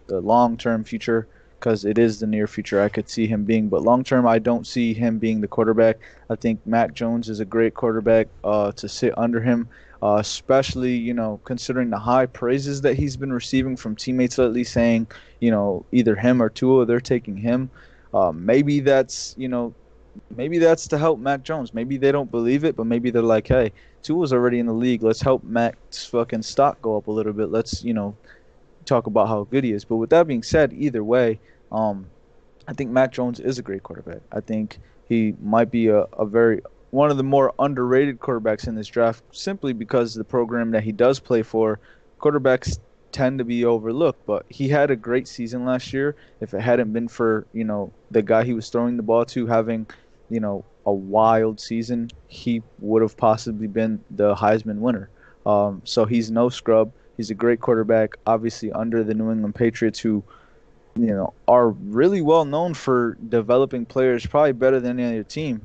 the long-term future, because it is the near future I could see him being. But long-term, I don't see him being the quarterback. I think Mac Jones is a great quarterback to sit under him, especially, considering the high praises that he's been receiving from teammates lately saying, either him or Tua, they're taking him. Maybe that's to help Mac Jones. Maybe they don't believe it, but maybe they're like, hey, Tua's already in the league. Let's help Mac's fucking stock go up a little bit. Let's, talk about how good he is. But with that being said, either way, I think Mac Jones is a great quarterback. I think he might be one of the more underrated quarterbacks in this draft simply because the program that he does play for, quarterbacks tend to be overlooked. But he had a great season last year. If it hadn't been for, the guy he was throwing the ball to having, a wild season, he would have possibly been the Heisman winner. So he's no scrub. He's a great quarterback, obviously under the New England Patriots, who, are really well known for developing players probably better than any other team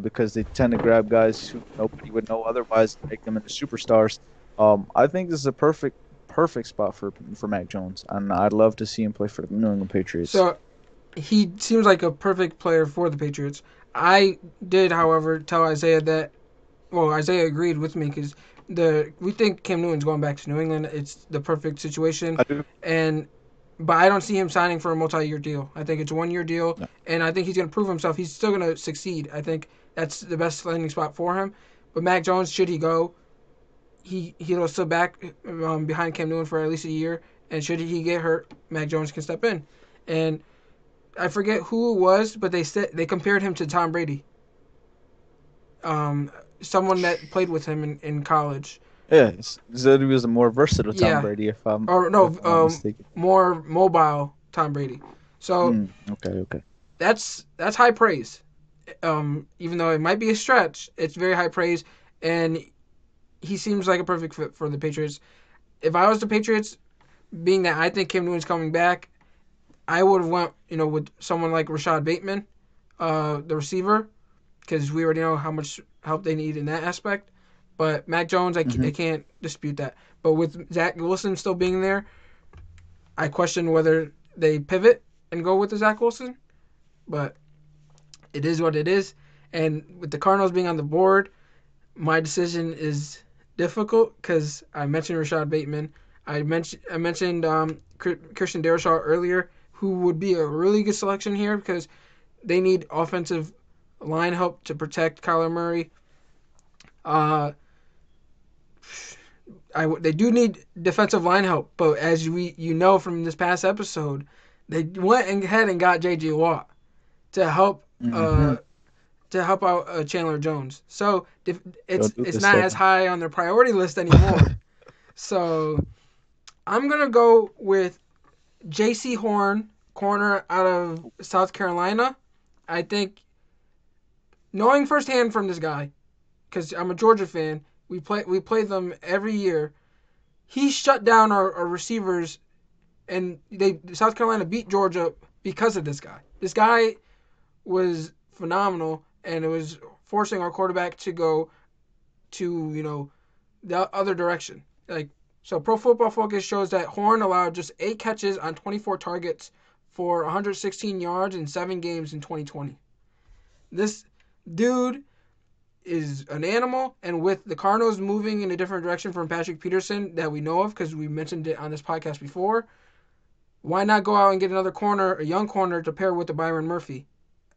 because they tend to grab guys who nobody would know otherwise and make them into superstars. I think this is a perfect spot for Mac Jones, and I'd love to see him play for the New England Patriots. So he seems like a perfect player for the Patriots. I did, however, tell Isaiah that, Isaiah agreed with me because we think Cam Newton's going back to New England. It's the perfect situation. I do. But I don't see him signing for a multi-year deal. I think it's a one-year deal, and I think he's going to prove himself. He's still going to succeed. I think that's the best landing spot for him. But Mac Jones, should he go, he'll sit back behind Cam Newton for at least a year, and should he get hurt, Mac Jones can step in. And I forget who it was, but they compared him to Tom Brady. Someone that played with him in college. Yeah, said he was a more versatile Tom Brady, if I'm not mistaken. More mobile Tom Brady. So okay. That's high praise. Even though it might be a stretch, it's very high praise, and he seems like a perfect fit for the Patriots. If I was the Patriots, being that I think Cam Newton's coming back, I would have went, with someone like Rashad Bateman, the receiver, because we already know how much help they need in that aspect. But Mac Jones, I can't dispute that. But with Zach Wilson still being there, I question whether they pivot and go with the Zach Wilson. But it is what it is. And with the Cardinals being on the board, my decision is difficult because I mentioned Rashad Bateman. I mentioned Christian Darrell earlier, who would be a really good selection here because they need offensive line help to protect Kyler Murray. They do need defensive line help, but as you know from this past episode, they went ahead and got J.J. Watt to help out Chandler Jones. So it's not as high on their priority list anymore. So I'm gonna go with J.C. Horn, corner out of South Carolina. I think, knowing firsthand from this guy, because I'm a Georgia fan, we play them every year. He shut down our receivers, and South Carolina beat Georgia because of this guy. This guy was phenomenal, and it was forcing our quarterback to go to the other direction. So Pro Football Focus shows that Horn allowed just 8 catches on 24 targets for 116 yards in 7 games in 2020. This dude is an animal, and with the Cardinals moving in a different direction from Patrick Peterson that we know of, because we mentioned it on this podcast before, why not go out and get another corner, a young corner, to pair with the Byron Murphy,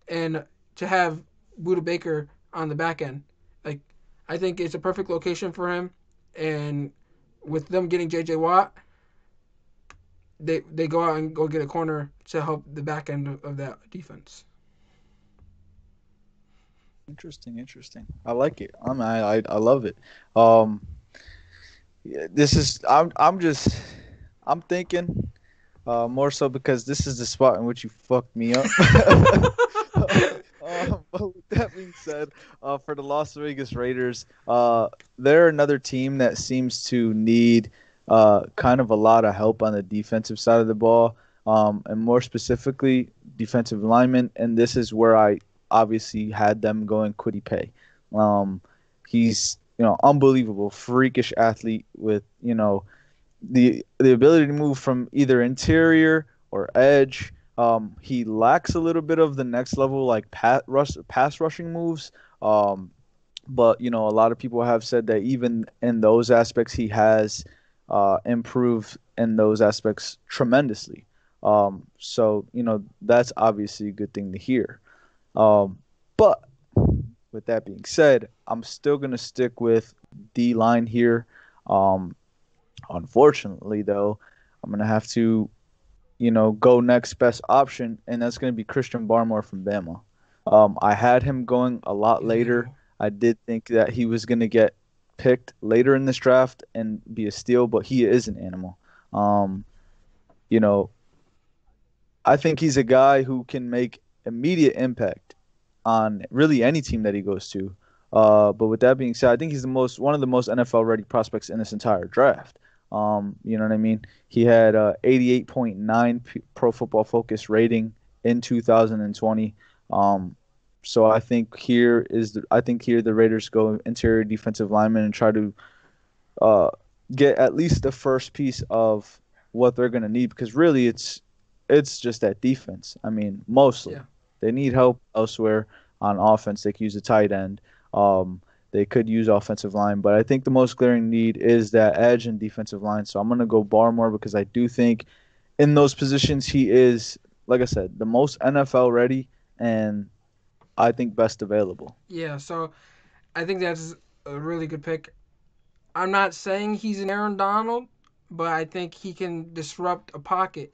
and to have Budda Baker on the back end? I think it's a perfect location for him, and with them getting J.J. Watt, they go out and go get a corner to help the back end of that defense. Interesting. I like it. I love it. This is I'm thinking more so because this is the spot in which you fucked me up. But with that being said, for the Las Vegas Raiders, they're another team that seems to need kind of a lot of help on the defensive side of the ball, and more specifically defensive linemen. And this is where I obviously had them going Kwity Paye. He's unbelievable, freakish athlete with the ability to move from either interior or edge. He lacks a little bit of the next level like pass rushing moves. But a lot of people have said that even in those aspects he has improved in those aspects tremendously. So that's obviously a good thing to hear. But with that being said, I'm still going to stick with D-line here. Unfortunately, though, I'm going to have to, go next best option, and that's going to be Christian Barmore from Bama. I had him going a lot later. I did think that he was going to get picked later in this draft and be a steal, but he is an animal. I think he's a guy who can make immediate impact on really any team that he goes to. But with that being said, I think he's one of the most NFL-ready prospects in this entire draft. You know what I mean? He had 88.9 Pro Football Focus rating in 2020. So I think here the Raiders go interior defensive lineman and try to get at least the first piece of what they're going to need, because really it's just that defense. I mean, mostly. Yeah. They need help elsewhere on offense. They could use a tight end. They could use offensive line. But I think the most glaring need is that edge and defensive line. So I'm going to go Barmore because I do think in those positions he is, like I said, the most NFL ready and I think best available. Yeah, so I think that's a really good pick. I'm not saying he's an Aaron Donald, but I think he can disrupt a pocket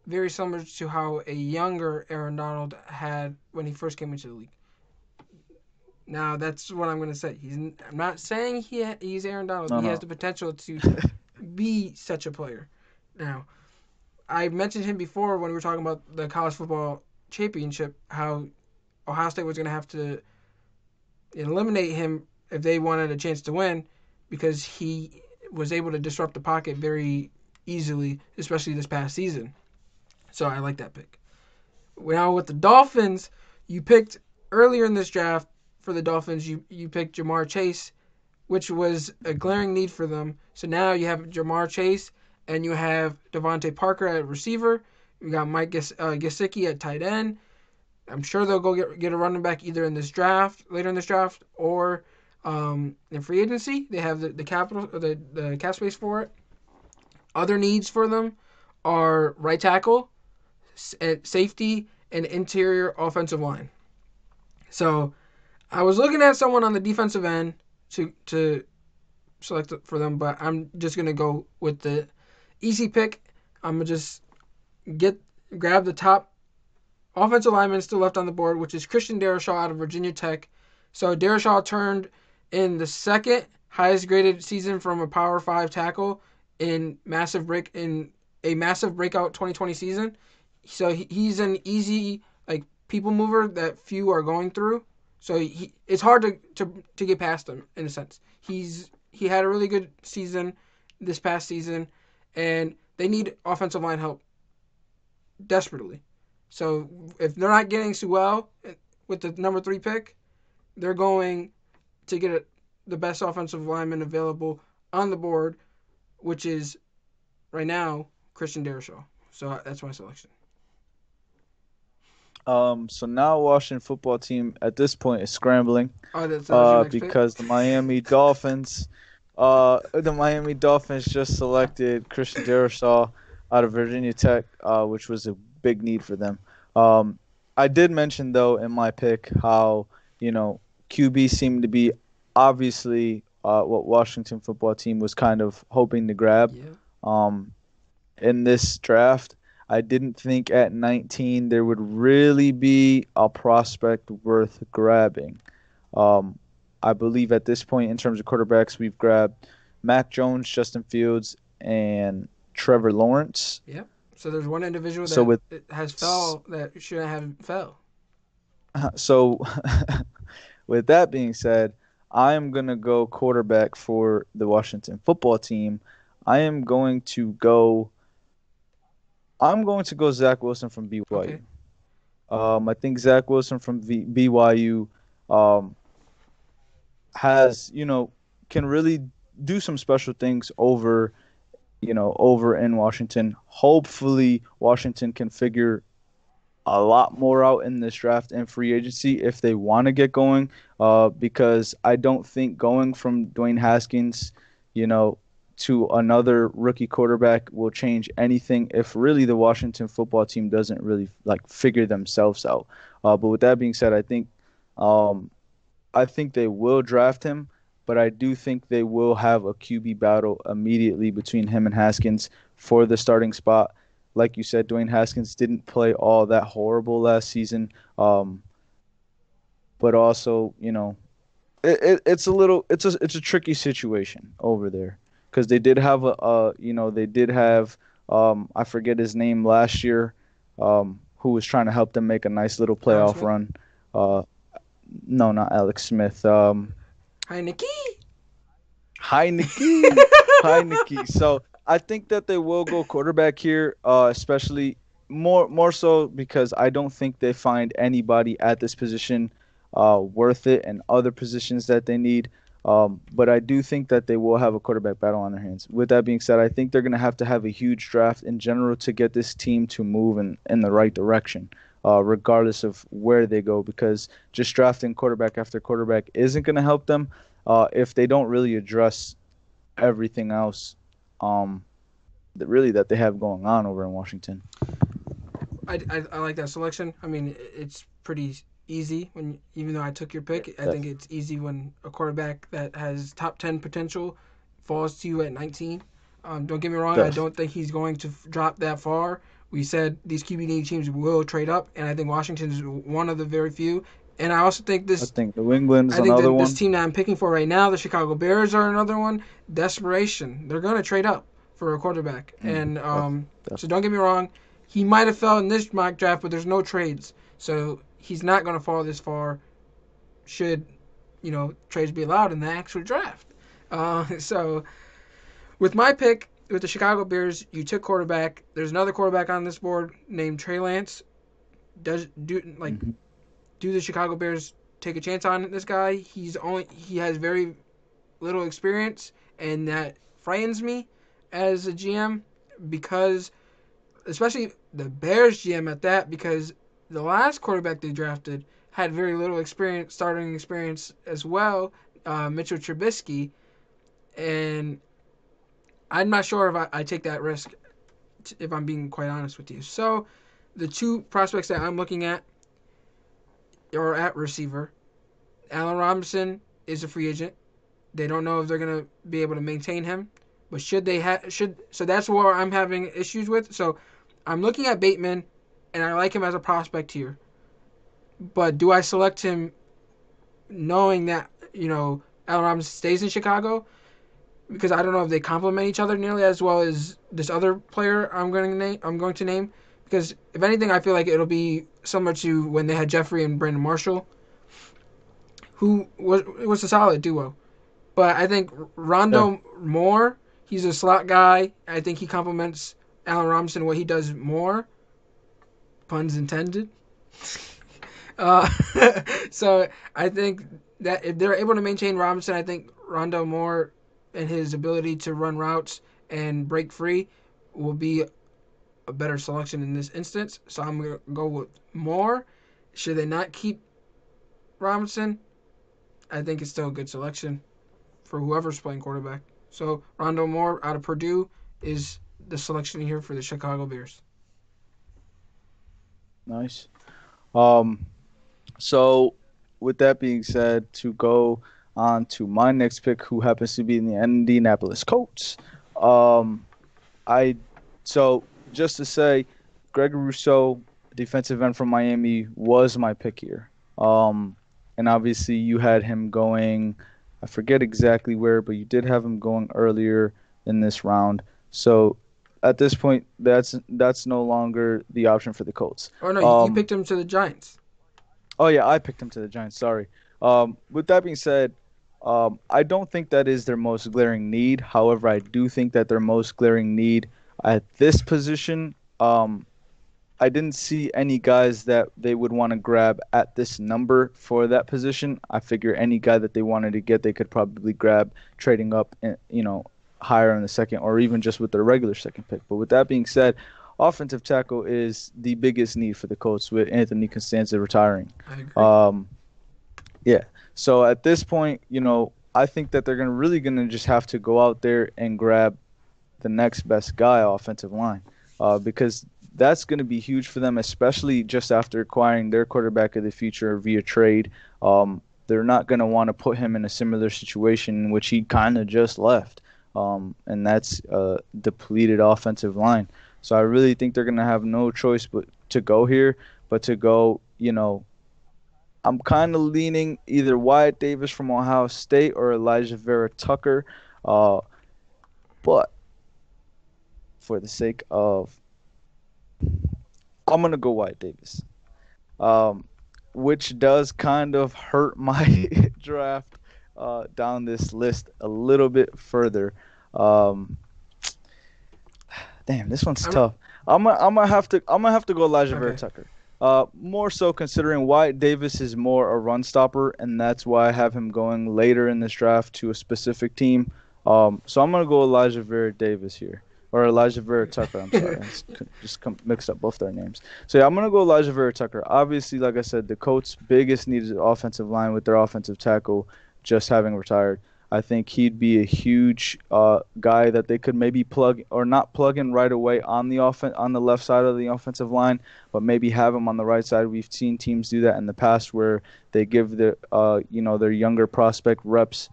very similar to how a younger Aaron Donald had when he first came into the league. Now, that's what I'm going to say. I'm not saying he's Aaron Donald, but he has the potential to be such a player. Now, I mentioned him before when we were talking about the college football championship, how Ohio State was going to have to eliminate him if they wanted a chance to win because he was able to disrupt the pocket very easily, especially this past season. So I like that pick. Now with the Dolphins, you picked earlier in this draft for the Dolphins, you picked Jamar Chase, which was a glaring need for them. So now you have Jamar Chase and you have Devontae Parker at receiver. You got Mike Gesicki at tight end. I'm sure they'll go get a running back either in this draft, later in this draft, or in free agency. They have the cap space for it. Other needs for them are right tackle, safety, and interior offensive line. So I was looking at someone on the defensive end to select for them, but I'm just gonna go with the easy pick. I'm gonna just grab the top offensive lineman still left on the board, which is Christian Darrell out of Virginia Tech. So Darrell turned in the second highest graded season from a Power 5 tackle in a massive breakout 2020 season. So he's an easy people mover that few are going through. So it's hard to get past him in a sense. He had a really good season this past season, and they need offensive line help desperately. So if they're not getting Sewell with the number 3 pick, they're going to get the best offensive lineman available on the board, which is right now Christian Darrell. So that's my selection. So now Washington football team at this point is scrambling because the Miami Dolphins just selected Christian Darrell out of Virginia Tech, which was a big need for them. I did mention though in my pick how QB seemed to be obviously what Washington football team was kind of hoping to grab. Yeah. In this draft. I didn't think at 19 there would really be a prospect worth grabbing. I believe at this point in terms of quarterbacks, we've grabbed Mac Jones, Justin Fields, and Trevor Lawrence. Yep. So there's one individual that has fell that shouldn't have fell. So with that being said, I am going to go quarterback for the Washington football team. I'm going to go Zach Wilson from BYU. Okay. I think Zach Wilson from BYU has, can really do some special things over in Washington. Hopefully Washington can figure a lot more out in this draft and free agency if they want to get going, because I don't think going from Dwayne Haskins, to another rookie quarterback will change anything if really the Washington football team doesn't really figure themselves out. But with that being said, I think they will draft him, but I do think they will have a QB battle immediately between him and Haskins for the starting spot. Like you said, Dwayne Haskins didn't play all that horrible last season, but also it's a tricky situation over there. Because they did have I forget his name last year, who was trying to help them make a nice little playoff run. No, not Alex Smith. Heineke. So I think that they will go quarterback here, especially more so because I don't think they find anybody at this position worth it and other positions that they need. But I do think that they will have a quarterback battle on their hands. With that being said, I think they're going to have a huge draft in general to get this team to move in the right direction, regardless of where they go, because just drafting quarterback after quarterback isn't going to help them if they don't really address everything else that they have going on over in Washington. I like that selection. I mean, it's pretty easy even though I took your pick. I think it's easy when a quarterback that has top 10 potential falls to you at 19. Don't get me wrong, I don't think he's going to drop that far. We said these QB teams will trade up, and I think Washington is one of the very few. And I also think I think New England's another that one. this team that I'm picking for right now, the Chicago Bears, are another one. Desperation. They're going to trade up for a quarterback. And so don't get me wrong, he might have fell in this mock draft, but there's no trades. So he's not going to fall this far should, trades be allowed in the actual draft. So with my pick, with the Chicago Bears, you took quarterback. There's another quarterback on this board named Trey Lance. Do the Chicago Bears take a chance on this guy? He has very little experience, and that frightens me as a GM because, especially the Bears GM at that, because the last quarterback they drafted had very little starting experience as well, Mitchell Trubisky, and I'm not sure if I take that risk, if I'm being quite honest with you. So the two prospects that I'm looking at are at receiver. Allen Robinson is a free agent. They don't know if they're going to be able to maintain him. But so that's where I'm having issues with. So I'm looking at Bateman, and I like him as a prospect here. But do I select him knowing that, Allen Robinson stays in Chicago? Because I don't know if they complement each other nearly as well as this other player I'm going to name. Because if anything, I feel like it'll be similar to when they had Jeffrey and Brandon Marshall, who was a solid duo. But I think Rondo Moore, he's a slot guy. I think he complements Allen Robinson what he does more. Puns intended. So I think that if they're able to maintain Robinson, I think Rondo Moore and his ability to run routes and break free will be a better selection in this instance. So I'm going to go with Moore. Should they not keep Robinson, I think it's still a good selection for whoever's playing quarterback. So Rondo Moore out of Purdue is the selection here for the Chicago Bears. Nice. So with that being said, to go on to my next pick, who happens to be in the Indianapolis Colts. Just to say, Greg Rousseau, defensive end from Miami, was my pick here. And obviously you had him going, I forget exactly where, but you did have him going earlier in this round. So at this point, that's no longer the option for the Colts. Oh, no, you picked him to the Giants. Oh, yeah, I picked him to the Giants. Sorry. With that being said, I don't think that is their most glaring need. However, I do think that their most glaring need at this position, I didn't see any guys that they would want to grab at this number for that position. I figure any guy that they wanted to get, they could probably grab trading up, higher in the second, or even just with their regular second pick. But with that being said, offensive tackle is the biggest need for the Colts with Anthony Costanza retiring. I agree. Yeah. So at this point, I think that they're really going to just have to go out there and grab the next best guy offensive line, because that's going to be huge for them, especially just after acquiring their quarterback of the future via trade. They're not going to want to put him in a similar situation in which he kind of just left, and that's a depleted offensive line. So I really think they're going to have no choice but to go here, but to go, I'm kind of leaning either Wyatt Davis from Ohio State or Elijah Vera Tucker. But for the sake of, I'm going to go Wyatt Davis, which does kind of hurt my draft down this list a little bit further. Damn, this one's tough. I'm gonna have to go Elijah Vera Tucker. More so considering Wyatt Davis is more a run stopper, and that's why I have him going later in this draft to a specific team. So I'm gonna go Elijah Vera Davis here, or Elijah Vera Tucker. I'm sorry, I just mixed up both their names. So yeah, I'm gonna go Elijah Vera Tucker. Obviously, like I said, the Colts' biggest need is offensive line with their offensive tackle just having retired. I think he'd be a huge guy that they could maybe plug or not plug in right away on the left side of the offensive line, but maybe have him on the right side. We've seen teams do that in the past where they give their younger prospect reps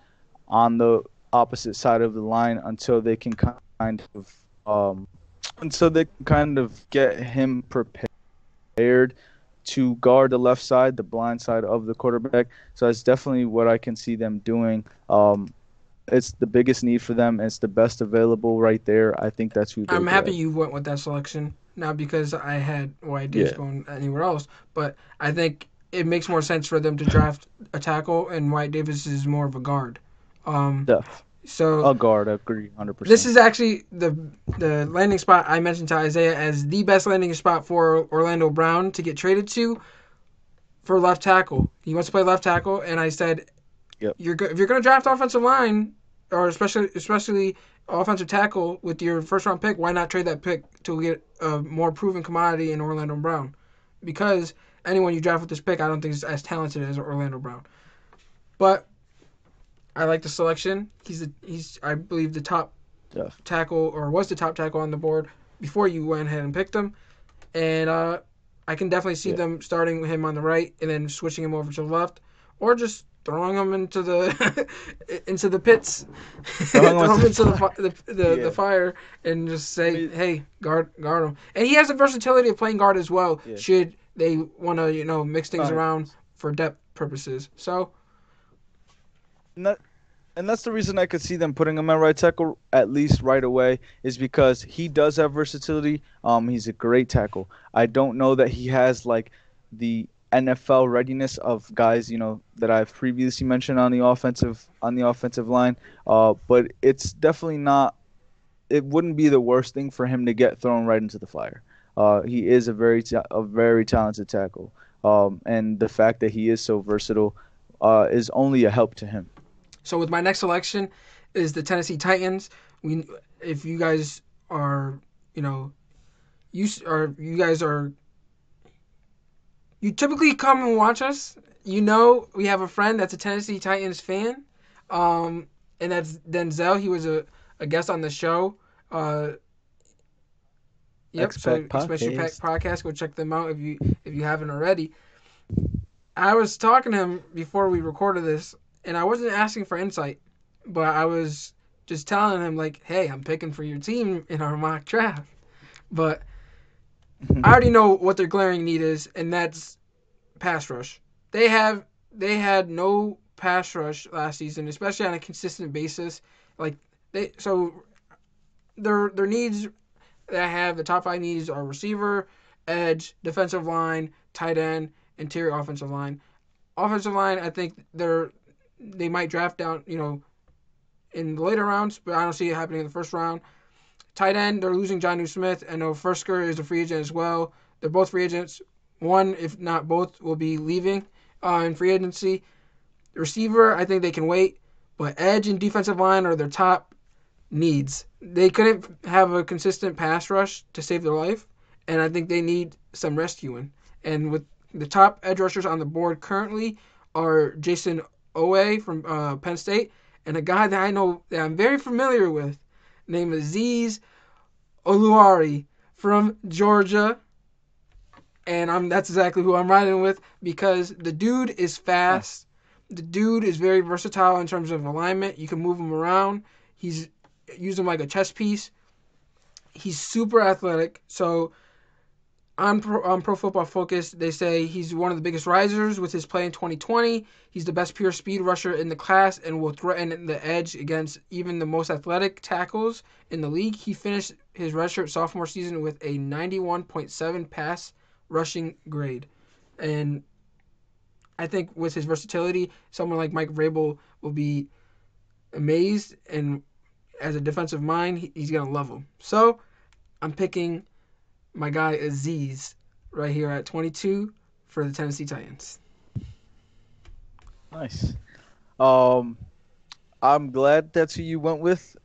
on the opposite side of the line until they can kind of get him prepared to guard the left side, the blind side of the quarterback. So that's definitely what I can see them doing. It's the biggest need for them. It's the best available right there. I think that's who. I'm happy you went with that selection, not because I had ideas going anywhere else, but I think it makes more sense for them to draft a tackle, and Wyatt Davis is more of a guard. So a guard, I agree, 100%. This is actually the landing spot I mentioned to Isaiah as the best landing spot for Orlando Brown to get traded to for left tackle. He wants to play left tackle, and I said, if you're going to draft offensive line, or especially offensive tackle with your first round pick, why not trade that pick to get a more proven commodity in Orlando Brown? Because anyone you draft with this pick, I don't think is as talented as Orlando Brown. But I like the selection. He's I believe the top tackle, or was the top tackle on the board before you went ahead and picked him. And I can definitely see them starting him on the right and then switching him over to the left, or just throwing him into the into the pits, throw him into the fire, and just say, hey, guard him. And he has the versatility of playing guard as well. Yeah. Should they want to mix things around for depth purposes? So. And that's the reason I could see them putting him at right tackle at least right away, is because he does have versatility. He's a great tackle. I don't know that he has like the NFL readiness of guys, that I've previously mentioned on the offensive line. But it's definitely not. It wouldn't be the worst thing for him to get thrown right into the fire. He is a very talented tackle. And the fact that he is so versatile is only a help to him. So with my next selection is the Tennessee Titans. If you guys are, you typically come and watch us. We have a friend that's a Tennessee Titans fan, and that's Denzel. He was a guest on the show. Expansion Pack Podcast. Go check them out if you haven't already. I was talking to him before we recorded this. And I wasn't asking for insight, but I was just telling him, like, hey, I'm picking for your team in our mock draft. But I already know what their glaring need is, and that's pass rush. They had no pass rush last season, especially on a consistent basis. So their needs that I have, the top 5 needs are receiver, edge, defensive line, tight end, interior offensive line. Offensive line, I think they might draft down, in the later rounds, but I don't see it happening in the first round. Tight end, they're losing Jonnu Smith. I know Fursker is a free agent as well. They're both free agents. One, if not both, will be leaving in free agency. Receiver, I think they can wait, but edge and defensive line are their top needs. They couldn't have a consistent pass rush to save their life, and I think they need some rescuing. And with the top edge rushers on the board currently are Jason Owe from Penn State, and a guy that I know that I'm very familiar with, named Azeez Oluwari from Georgia, and that's exactly who I'm riding with because the dude is fast. The dude is very versatile in terms of alignment. You can move him around. Use him like a chess piece. He's super athletic, so on Pro Football Focus, they say he's one of the biggest risers with his play in 2020. He's the best pure speed rusher in the class and will threaten the edge against even the most athletic tackles in the league. He finished his redshirt sophomore season with a 91.7 pass rushing grade. And I think with his versatility, someone like Mike Vrabel will be amazed. And as a defensive mind, he's going to love him. So I'm picking my guy Azeez right here at 22 for the Tennessee Titans. Nice. I'm glad that's who you went with.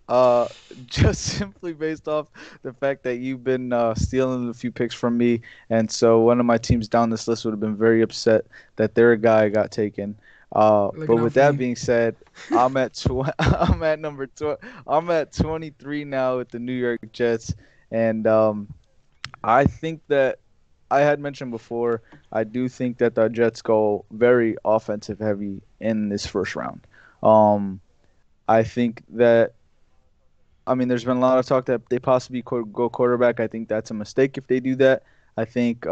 Just simply based off the fact that you've been stealing a few picks from me, and so one of my teams down this list would have been very upset that their guy got taken. But with that being said, I'm at 23 now with the New York Jets, and I think that I had mentioned before, I do think that the Jets go very offensive heavy in this first round. I think that, I mean, there's been a lot of talk that they possibly could go quarterback. I think that's a mistake if they do that. I think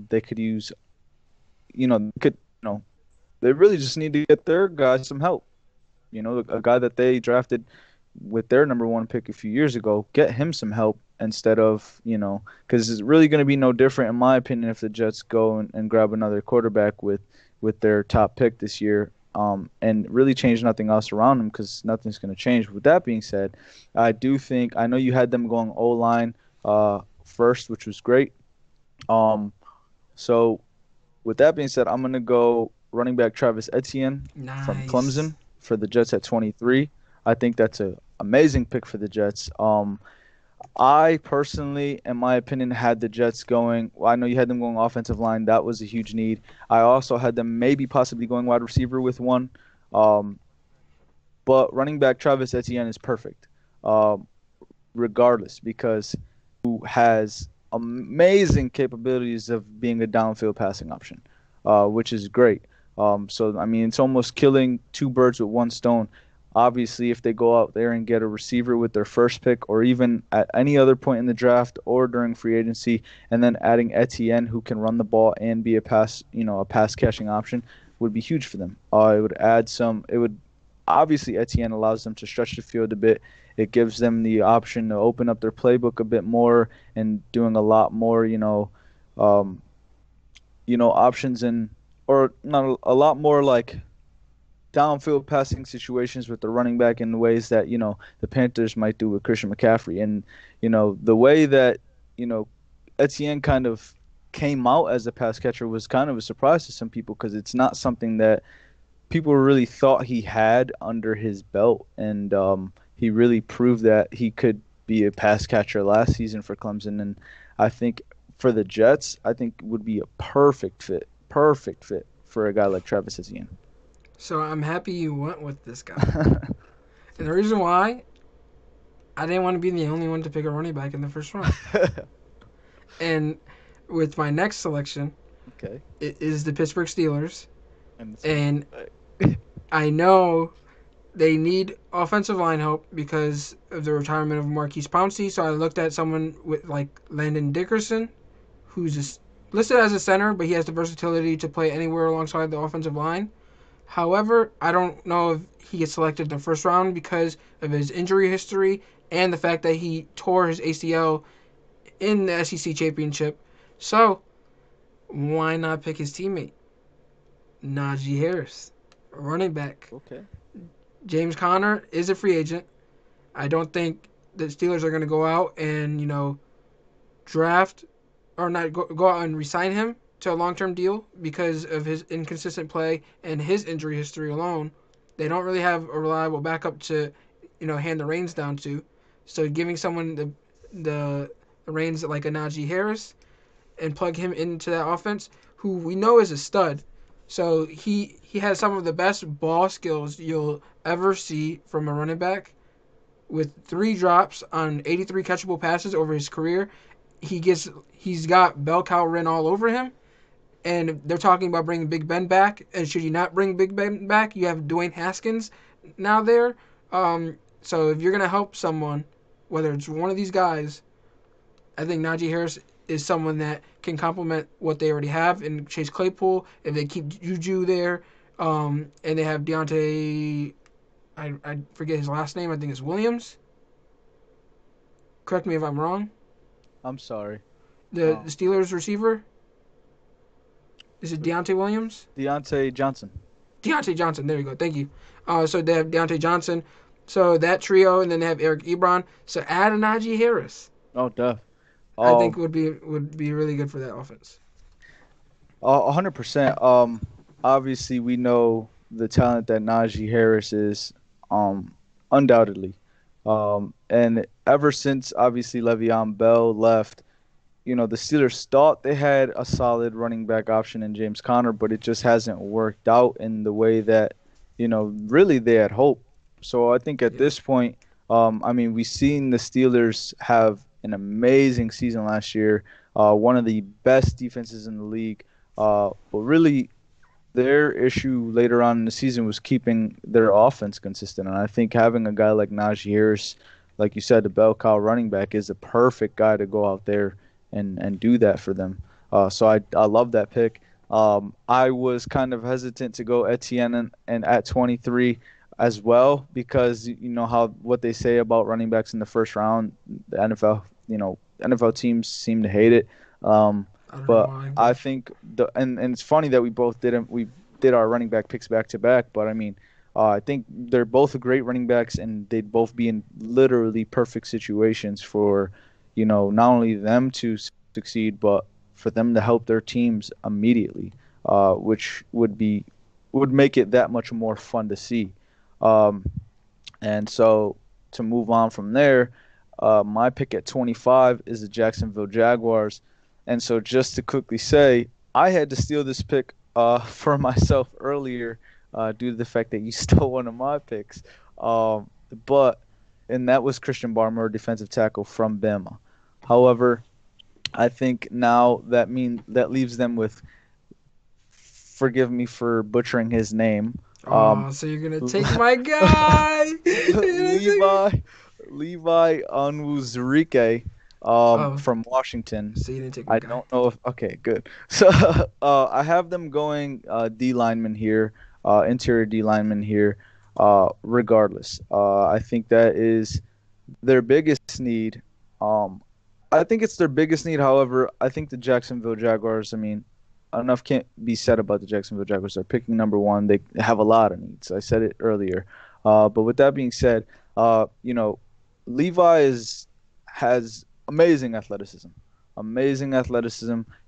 they could use, they really just need to get their guys some help. A guy that they drafted with their number one pick a few years ago, get him some help instead of, because it's really going to be no different, in my opinion, if the Jets go and grab another quarterback with their top pick this year, and really change nothing else around them because nothing's going to change. With that being said, I know you had them going O-line first, which was great. So with that being said, I'm going to go running back Travis Etienne from Clemson for the Jets at 23. I think that's an amazing pick for the Jets. I personally, in my opinion, had the Jets going. Well, I know you had them going offensive line. That was a huge need. I also had them maybe possibly going wide receiver with one. But running back Travis Etienne is perfect, regardless, because he has amazing capabilities of being a downfield passing option, which is great. So, I mean, it's almost killing two birds with one stone. Obviously, if they go out there and get a receiver with their first pick or even at any other point in the draft or during free agency, and then adding Etienne who can run the ball and be a pass catching option would be huge for them. Obviously Etienne allows them to stretch the field a bit. It gives them the option to open up their playbook a bit more and doing a lot more, options or not a lot more like downfield passing situations with the running back in the ways that, the Panthers might do with Christian McCaffrey. And, the way that, Etienne kind of came out as a pass catcher was kind of a surprise to some people because it's not something that people really thought he had under his belt. And he really proved that he could be a pass catcher last season for Clemson. And I think for the Jets, I think would be a perfect fit for a guy like Travis Etienne. So I'm happy you went with this guy. And the reason why, I didn't want to be the only one to pick a running back in the first round. And with my next selection, it is the Pittsburgh Steelers. And I know they need offensive line help because of the retirement of Marquise Pouncey. So I looked at someone with like Landon Dickerson, who's listed as a center, but he has the versatility to play anywhere alongside the offensive line. However, I don't know if he gets selected in the first round because of his injury history and the fact that he tore his ACL in the SEC championship. So, why not pick his teammate? Najee Harris, running back. Okay. James Conner is a free agent. I don't think the Steelers are going to go out and, draft or not go out and re-sign him to a long-term deal because of his inconsistent play and his injury history alone. They don't really have a reliable backup to, hand the reins down to. So giving someone the reins like a Najee Harris and plug him into that offense, who we know is a stud. So he has some of the best ball skills you'll ever see from a running back. With 3 drops on 83 catchable passes over his career, he's got bell cow written all over him. And they're talking about bringing Big Ben back. And should you not bring Big Ben back, you have Dwayne Haskins now there. So if you're going to help someone, whether it's one of these guys, I think Najee Harris is someone that can complement what they already have in Chase Claypool. If they keep Juju there, and they have Deontay, I forget his last name, I think it's Williams. Correct me if I'm wrong. I'm sorry. The Steelers receiver? Is it Deontay Williams? Deontay Johnson. Deontay Johnson. There you go. Thank you. So they have Deontay Johnson. So that trio, and then they have Eric Ebron. So add a Najee Harris. Oh, duh. I think would be really good for that offense. 100%. Obviously, we know the talent that Najee Harris is, undoubtedly. And ever since, obviously, Le'Veon Bell left, the Steelers thought they had a solid running back option in James Conner, but it just hasn't worked out in the way that, really they had hoped. So I think at this point, we've seen the Steelers have an amazing season last year, one of the best defenses in the league. But really, their issue later on in the season was keeping their offense consistent. And I think having a guy like Najee Harris, like you said, the bell cow running back, is a perfect guy to go out there and do that for them. So I love that pick. I was kind of hesitant to go Etienne and at 23 as well, because you know what they say about running backs in the first round. The NFL teams seem to hate it. But I think and it's funny that we did our running back picks back to back. But I mean, I think they're both great running backs, and they'd both be in literally perfect situations for, not only them to succeed, but for them to help their teams immediately, which would make it that much more fun to see. And so to move on from there, my pick at 25 is the Jacksonville Jaguars. And so just to quickly say, I had to steal this pick for myself earlier due to the fact that you stole one of my picks. And that was Christian Barmore, defensive tackle from Bama. However, I think now that leaves them with, forgive me for butchering his name. So you're going to take my guy. Levi Onwuzurike from Washington. So you didn't take my guy. Don't know if – okay, good. So I have them going D lineman here, interior D lineman here, regardless. I think that is their biggest need. I think it's their biggest need. However, I think the Jacksonville Jaguars, enough can't be said about the Jacksonville Jaguars. They're picking number one. They have a lot of needs. I said it earlier. But with that being said, Levi has amazing athleticism.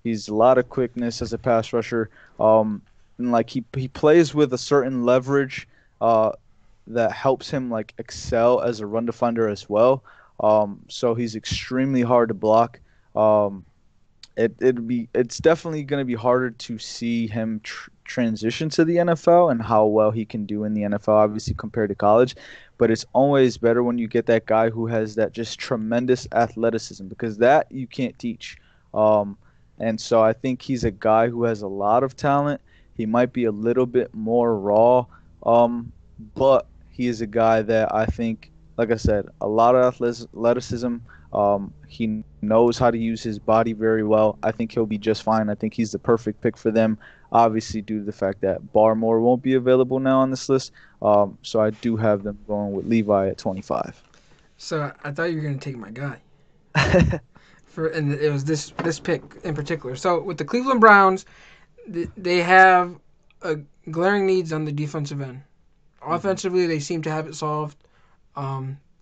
He's a lot of quickness as a pass rusher. And he plays with a certain leverage that helps him excel as a run defender as well. So he's extremely hard to block. It's definitely going to be harder to see him transition to the NFL and how well he can do in the NFL, obviously compared to college. But it's always better when you get that guy who has that just tremendous athleticism, because that you can't teach. And so I think he's a guy who has a lot of talent. He might be a little bit more raw, but he is a guy that I think, like I said, a lot of athleticism. He knows how to use his body very well. I think he'll be just fine. I think he's the perfect pick for them, obviously due to the fact that Barmore won't be available now on this list. So I do have them going with Levi at 25. So I thought you were going to take my guy. And it was this pick in particular. So with the Cleveland Browns, they have glaring needs on the defensive end. Offensively, they seem to have it solved.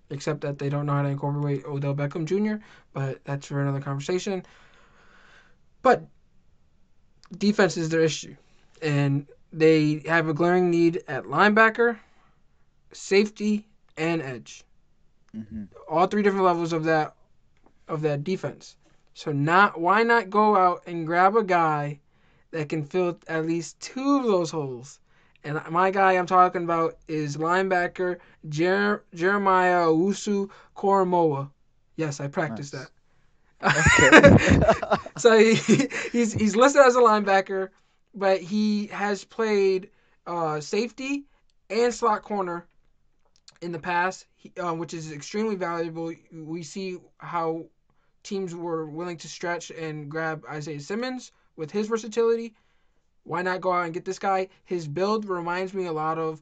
Except that they don't know how to incorporate Odell Beckham Jr., but that's for another conversation. But defense is their issue, and they have a glaring need at linebacker, safety, and edge. Mm-hmm. All three different levels of that defense. So why not go out and grab a guy that can fill at least two of those holes? And my guy I'm talking about is linebacker Jeremiah Owusu-Koramoah. Yes, I practiced that. Okay. So he's listed as a linebacker, but he has played safety and slot corner in the past, which is extremely valuable. We see how teams were willing to stretch and grab Isaiah Simmons with his versatility. Why not go out and get this guy? His build reminds me a lot of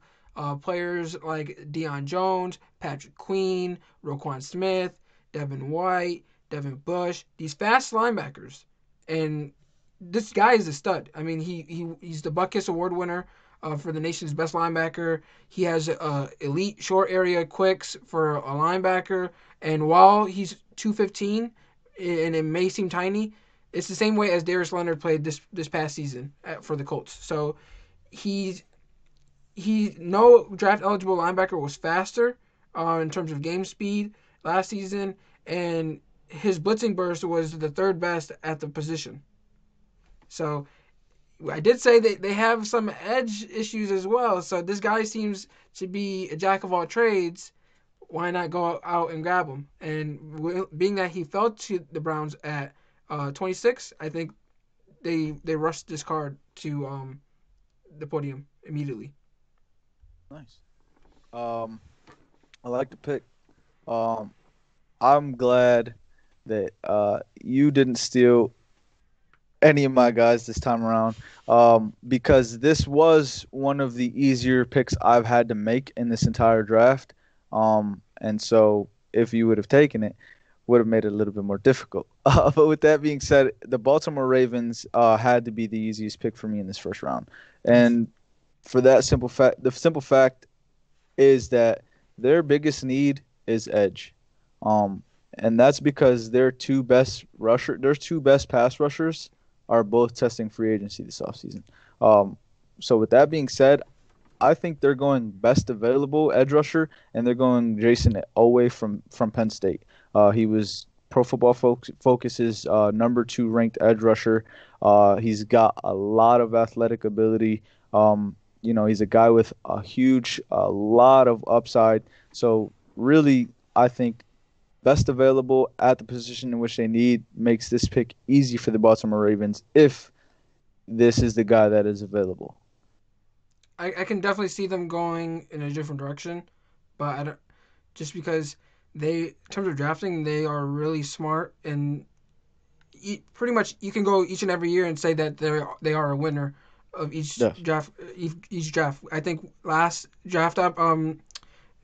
players like Deion Jones, Patrick Queen, Roquan Smith, Devin White, Devin Bush. These fast linebackers. And this guy is a stud. He's the Butkus Award winner for the nation's best linebacker. He has elite short area quicks for a linebacker. And while he's 215, and it may seem tiny, it's the same way as Darius Leonard played this past season for the Colts. So no draft eligible linebacker was faster in terms of game speed last season, and his blitzing burst was the third best at the position. So I did say that they have some edge issues as well. So this guy seems to be a jack of all trades. Why not go out and grab him? And being that he fell to the Browns at 26, I think they rushed this card to the podium immediately. Nice. I like the pick. Um, I'm glad that you didn't steal any of my guys this time around, because this was one of the easier picks I've had to make in this entire draft. And so if you would have taken it, would have made it a little bit more difficult. But with that being said, the Baltimore Ravens had to be the easiest pick for me in this first round. And for that simple fact, the simple fact is that their biggest need is edge. And that's because their two best pass rushers are both testing free agency this offseason. So with that being said, I think they're going best available edge rusher, and they're going Jason Owe from Penn State. He was Pro Football Focus's number 2 ranked edge rusher. He's got a lot of athletic ability. He's a guy with a lot of upside. So really, I think best available at the position in which they need makes this pick easy for the Baltimore Ravens if this is the guy that is available. I can definitely see them going in a different direction, but I don't, just because in terms of drafting, they are really smart, and pretty much you can go each and every year and say that they are a winner of each draft. Each draft, I think last draft up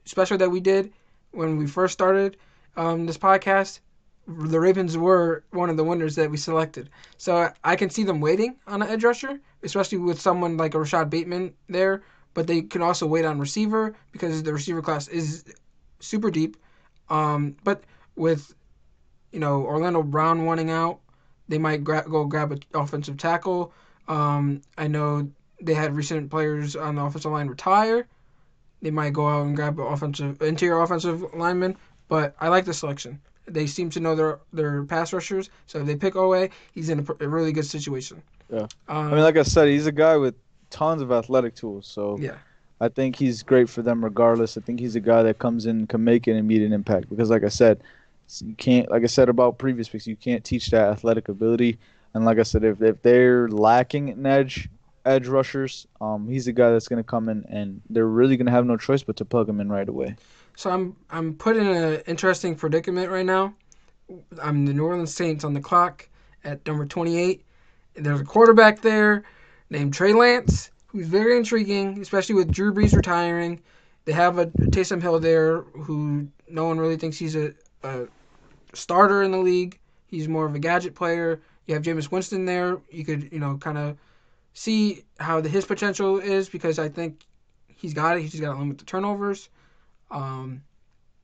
special that we did when we first started this podcast, the Ravens were one of the winners that we selected. So I can see them waiting on an edge rusher, especially with someone like a Rashad Bateman there. But they can also wait on receiver because the receiver class is super deep. But with Orlando Brown wanting out, they might go grab an offensive tackle. I know they had recent players on the offensive line retire. They might go out and grab an interior offensive lineman. But I like the selection. They seem to know their pass rushers, so if they pick Owe, he's in a really good situation. Yeah, like I said, he's a guy with tons of athletic tools, so yeah, I think he's great for them regardless. I think he's a guy that comes in and can make an immediate impact because, like I said, you can't. Like I said about previous picks, you can't teach that athletic ability. And like I said, if they're lacking in edge rushers, he's a guy that's going to come in, and they're really going to have no choice but to plug him in right away. So I'm put in an interesting predicament right now. I'm the New Orleans Saints on the clock at number 28. There's a quarterback there named Trey Lance, who's very intriguing, especially with Drew Brees retiring. They have a Taysom Hill there, who no one really thinks he's a starter in the league. He's more of a gadget player. You have Jameis Winston there. You could kind of see how his potential is because I think he's got it. He's just got to limit the turnovers.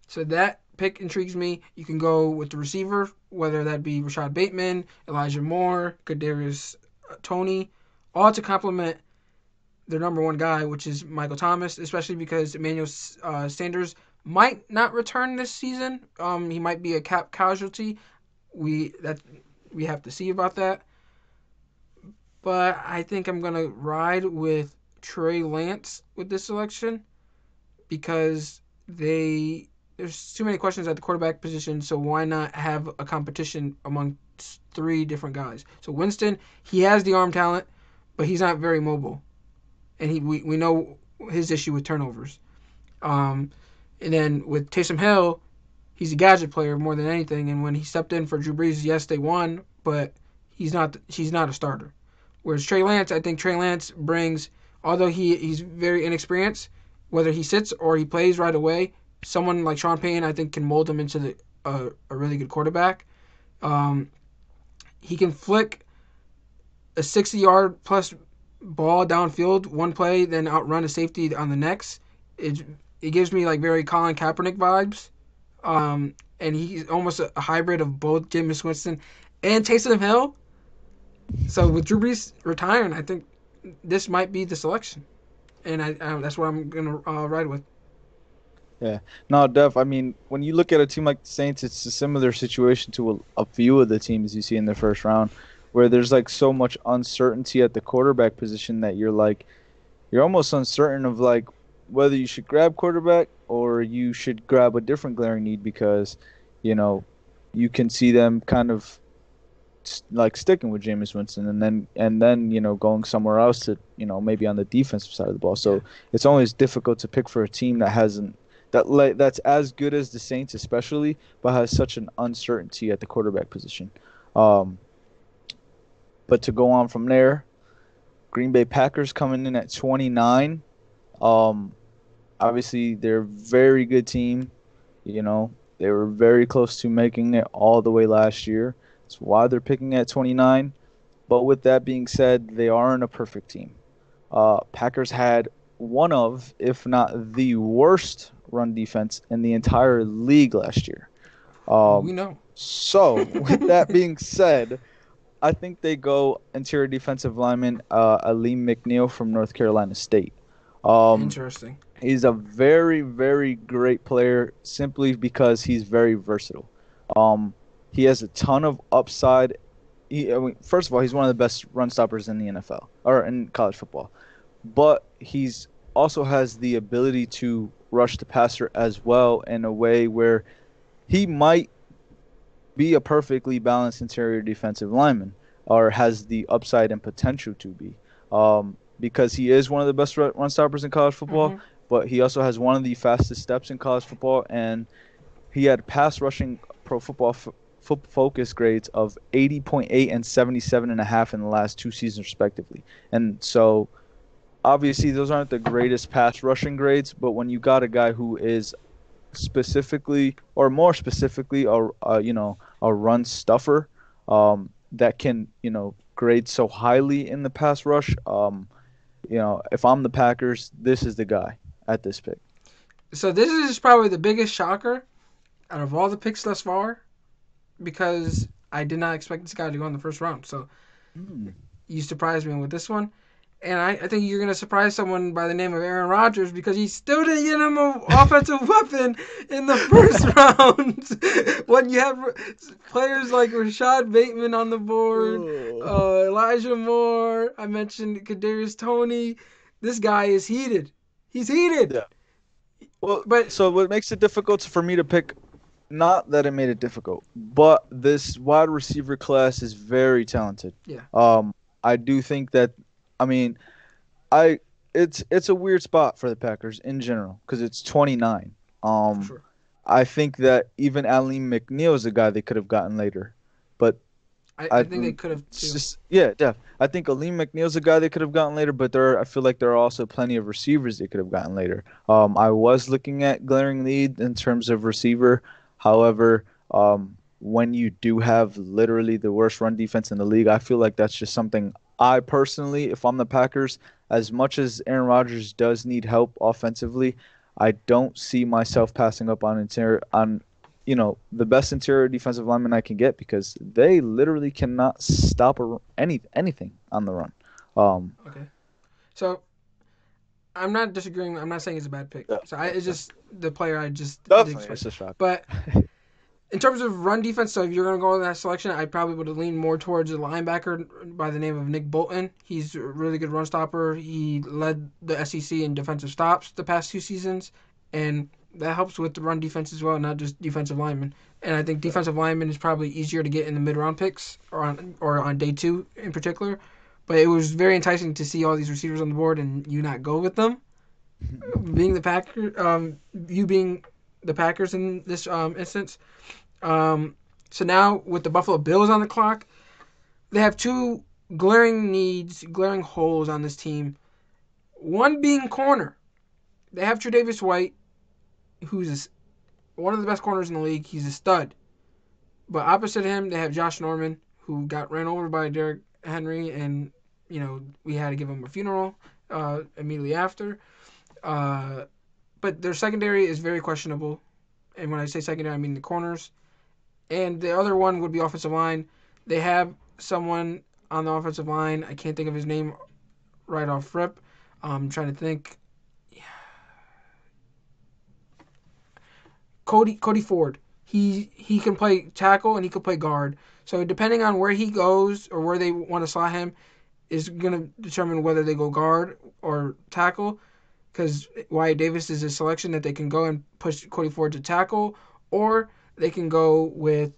So that pick intrigues me. You can go with the receiver, whether that be Rashad Bateman, Elijah Moore, Kadarius Toney, all to complement their number 1 guy, which is Michael Thomas, especially because Emmanuel Sanders might not return this season. He might be a cap casualty. We have to see about that. But I think I'm gonna ride with Trey Lance with this selection because there's too many questions at the quarterback position, so why not have a competition among 3 different guys? So Winston, he has the arm talent, but he's not very mobile, and we know his issue with turnovers. And then with Taysom Hill, he's a gadget player more than anything, and when he stepped in for Drew Brees, yes, they won, but he's not a starter. Whereas Trey Lance, I think Trey Lance brings, although he's very inexperienced, whether he sits or he plays right away, someone like Sean Payton, I think, can mold him into a really good quarterback. He can flick a 60-yard plus ball downfield one play, then outrun a safety on the next. It gives me like very Colin Kaepernick vibes. And he's almost a hybrid of both Jameis Winston and Taysom Hill. So with Drew Brees retiring, I think this might be the selection. And I that's what I'm going to ride with. Yeah. No, Dev, I mean, when you look at a team like the Saints, it's a similar situation to a few of the teams you see in the first round where there's like so much uncertainty at the quarterback position that you're almost uncertain of like whether you should grab quarterback or you should grab a different glaring need because, you can see them kind of sticking with Jameis Winston and then going somewhere else to maybe on the defensive side of the ball. So it's always difficult to pick for a team that hasn't that's as good as the Saints especially, but has such an uncertainty at the quarterback position. But to go on from there, Green Bay Packers coming in at 29. Obviously they're a very good team. They were very close to making it all the way last year. That's why they're picking at 29. But with that being said, they aren't a perfect team. Packers had one of, if not the worst run defense in the entire league last year. We know. So, with that being said, I think they go interior defensive lineman Aileen Mcneil from North Carolina State. Interesting. He's a very, very great player simply because he's very versatile. He has a ton of upside. First of all, he's one of the best run stoppers in the NFL or in college football. But he's also has the ability to rush the passer as well in a way where he might be a perfectly balanced interior defensive lineman or has the upside and potential to be. Because he is one of the best run stoppers in college football, but he also has one of the fastest steps in college football, and he had pass rushing Pro Football Focus grades of 80.8 and 77.5 in the last 2 seasons respectively. And so obviously those aren't the greatest pass rushing grades, but when you got a guy who is specifically or more specifically a run stuffer that can grade so highly in the pass rush, if I'm the Packers, this is the guy at this pick. So this is probably the biggest shocker out of all the picks thus far, because I did not expect this guy to go in the first round. So you surprised me with this one. And I think you're going to surprise someone by the name of Aaron Rodgers, because he still didn't get him an offensive weapon in the first round. When you have players like Rashad Bateman on the board, Elijah Moore, I mentioned Kadarius Toney. This guy is heated. He's heated. Yeah. Well, so what makes it difficult for me to pick, not that it made it difficult, but this wide receiver class is very talented. Yeah. I do think that, it's a weird spot for the Packers in general because it's 29. Sure. I think that even Aileen Mcneil is a guy they could have gotten later, but I think they could have too. I think Aileen McNeil is a guy they could have gotten later, but I feel like there are also plenty of receivers they could have gotten later. I was looking at glaring lead in terms of receiver. However, when you do have literally the worst run defense in the league, I feel like that's just something I personally, if I'm the Packers, as much as Aaron Rodgers does need help offensively, I don't see myself passing up on the best interior defensive lineman I can get, because they literally cannot stop anything on the run. Okay. So I'm not disagreeing. I'm not saying it's a bad pick. Yeah. So it's just the player I just Definitely, didn't it's a expect. shock. But in terms of run defense, so if you're going to go in that selection, I probably would have leaned more towards a linebacker by the name of Nick Bolton. He's a really good run stopper. He led the SEC in defensive stops the past 2 seasons, and that helps with the run defense as well, not just defensive linemen. And I think defensive lineman is probably easier to get in the mid-round picks or on day 2 in particular. But it was very enticing to see all these receivers on the board and you not go with them. Being the Packers, you being the Packers in this instance. So now with the Buffalo Bills on the clock, they have 2 glaring holes on this team. One being corner. They have Tre'Davious White, who's one of the best corners in the league. He's a stud. But opposite him, they have Josh Norman, who got ran over by Derrick Henry, and we had to give him a funeral immediately after. But their secondary is very questionable. And when I say secondary, I mean the corners. And the other one would be offensive line. They have someone on the offensive line. I can't think of his name right off rip. I'm trying to think. Cody Ford. He can play tackle and he can play guard. So depending on where he goes or where they want to slot him is going to determine whether they go guard or tackle. Because Wyatt Davis is a selection that they can go and push Cody Ford to tackle, or they can go with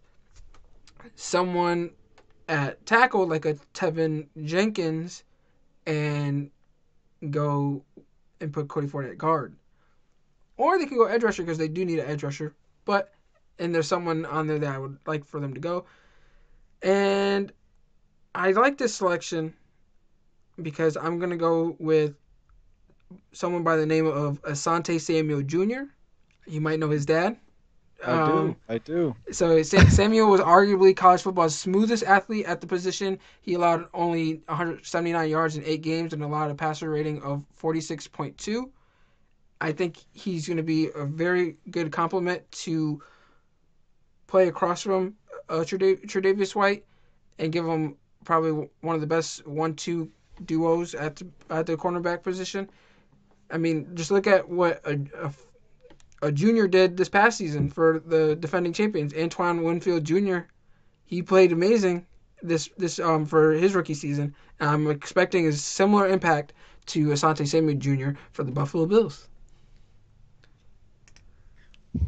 someone at tackle like a Tevin Jenkins and go and put Cody Ford at guard. Or they can go edge rusher because they do need an edge rusher. And there's someone on there that I would like for them to go. And I like this selection because I'm going to go with someone by the name of Ahsante Samuel Jr. You might know his dad. I do. So Samuel was arguably college football's smoothest athlete at the position. He allowed only 179 yards in 8 games and allowed a passer rating of 46.2. I think he's going to be a very good complement to play across from Tre'Davious White and give him probably one of the best 1-2 duos at the cornerback position. I mean, just look at what a junior did this past season for the defending champions, Antoine Winfield Jr. He played amazing this for his rookie season, and I'm expecting a similar impact to Ahsante Samuel Jr. for the Buffalo Bills.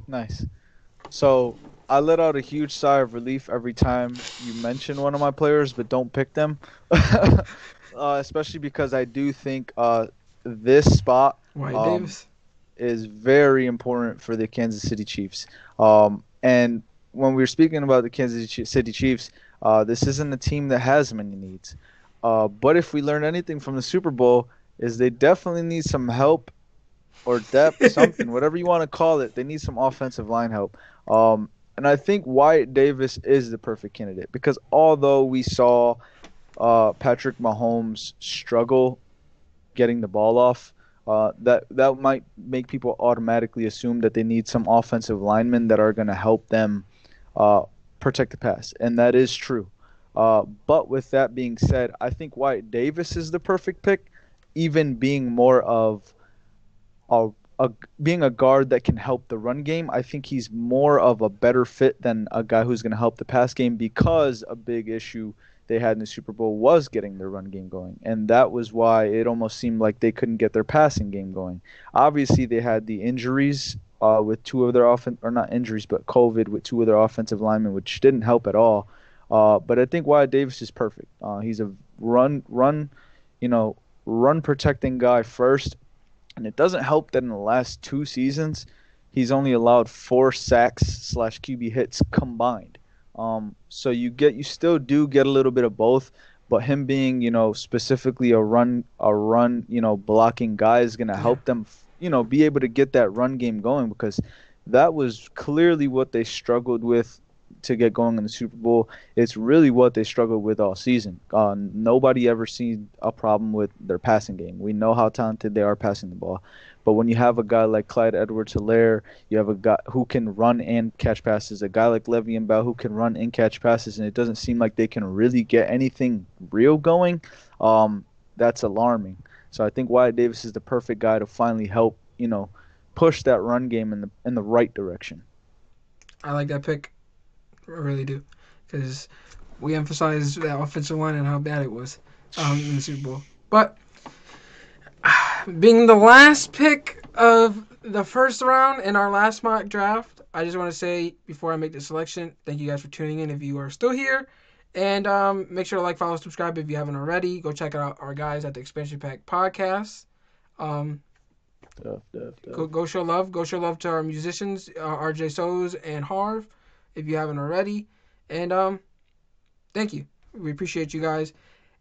Nice. So I let out a huge sigh of relief every time you mention one of my players, but don't pick them. Especially because I do think this spot Wyatt Davis is very important for the Kansas City Chiefs. And when we were speaking about the Kansas City Chiefs, this isn't a team that has many needs. But if we learn anything from the Super Bowl, is they definitely need some help or depth, something, whatever you want to call it. They need some offensive line help. And I think Wyatt Davis is the perfect candidate because although we saw Patrick Mahomes struggle getting the ball off, that might make people automatically assume that they need some offensive linemen that are going to help them protect the pass. And that is true. But with that being said, I think Wyatt Davis is the perfect pick, even being more of being a guard that can help the run game. I think he's more of a better fit than a guy who's going to help the pass game because a big issue they had in the Super Bowl was getting their run game going. And that was why it almost seemed like they couldn't get their passing game going. Obviously, they had the injuries with two of their not injuries, but COVID with two of their offensive linemen, which didn't help at all. But I think Wyatt Davis is perfect. He's a run protecting guy first. And it doesn't help that in the last 2 seasons, he's only allowed 4 sacks / QB hits combined. So you still do get a little bit of both, but him being, specifically a run, blocking guy is going to help them, be able to get that run game going because that was clearly what they struggled with to get going in the Super Bowl. It's really what they struggled with all season. Nobody ever seen a problem with their passing game. We know how talented they are passing the ball. But when you have a guy like Clyde Edwards-Helaire, you have a guy who can run and catch passes, a guy like Le'Veon Bell who can run and catch passes, and it doesn't seem like they can really get anything real going, that's alarming. So I think Wyatt Davis is the perfect guy to finally help, push that run game in the right direction. I like that pick. I really do, because we emphasized that offensive line and how bad it was in the Super Bowl. But being the last pick of the first round in our last mock draft, I just want to say before I make the selection, thank you guys for tuning in if you are still here. And make sure to like, follow, subscribe if you haven't already. Go check out our guys at the Expansion Pack Podcast. Go show love. Go show love to our musicians, RJ Soz and Harv, if you haven't already. And thank you. We appreciate you guys.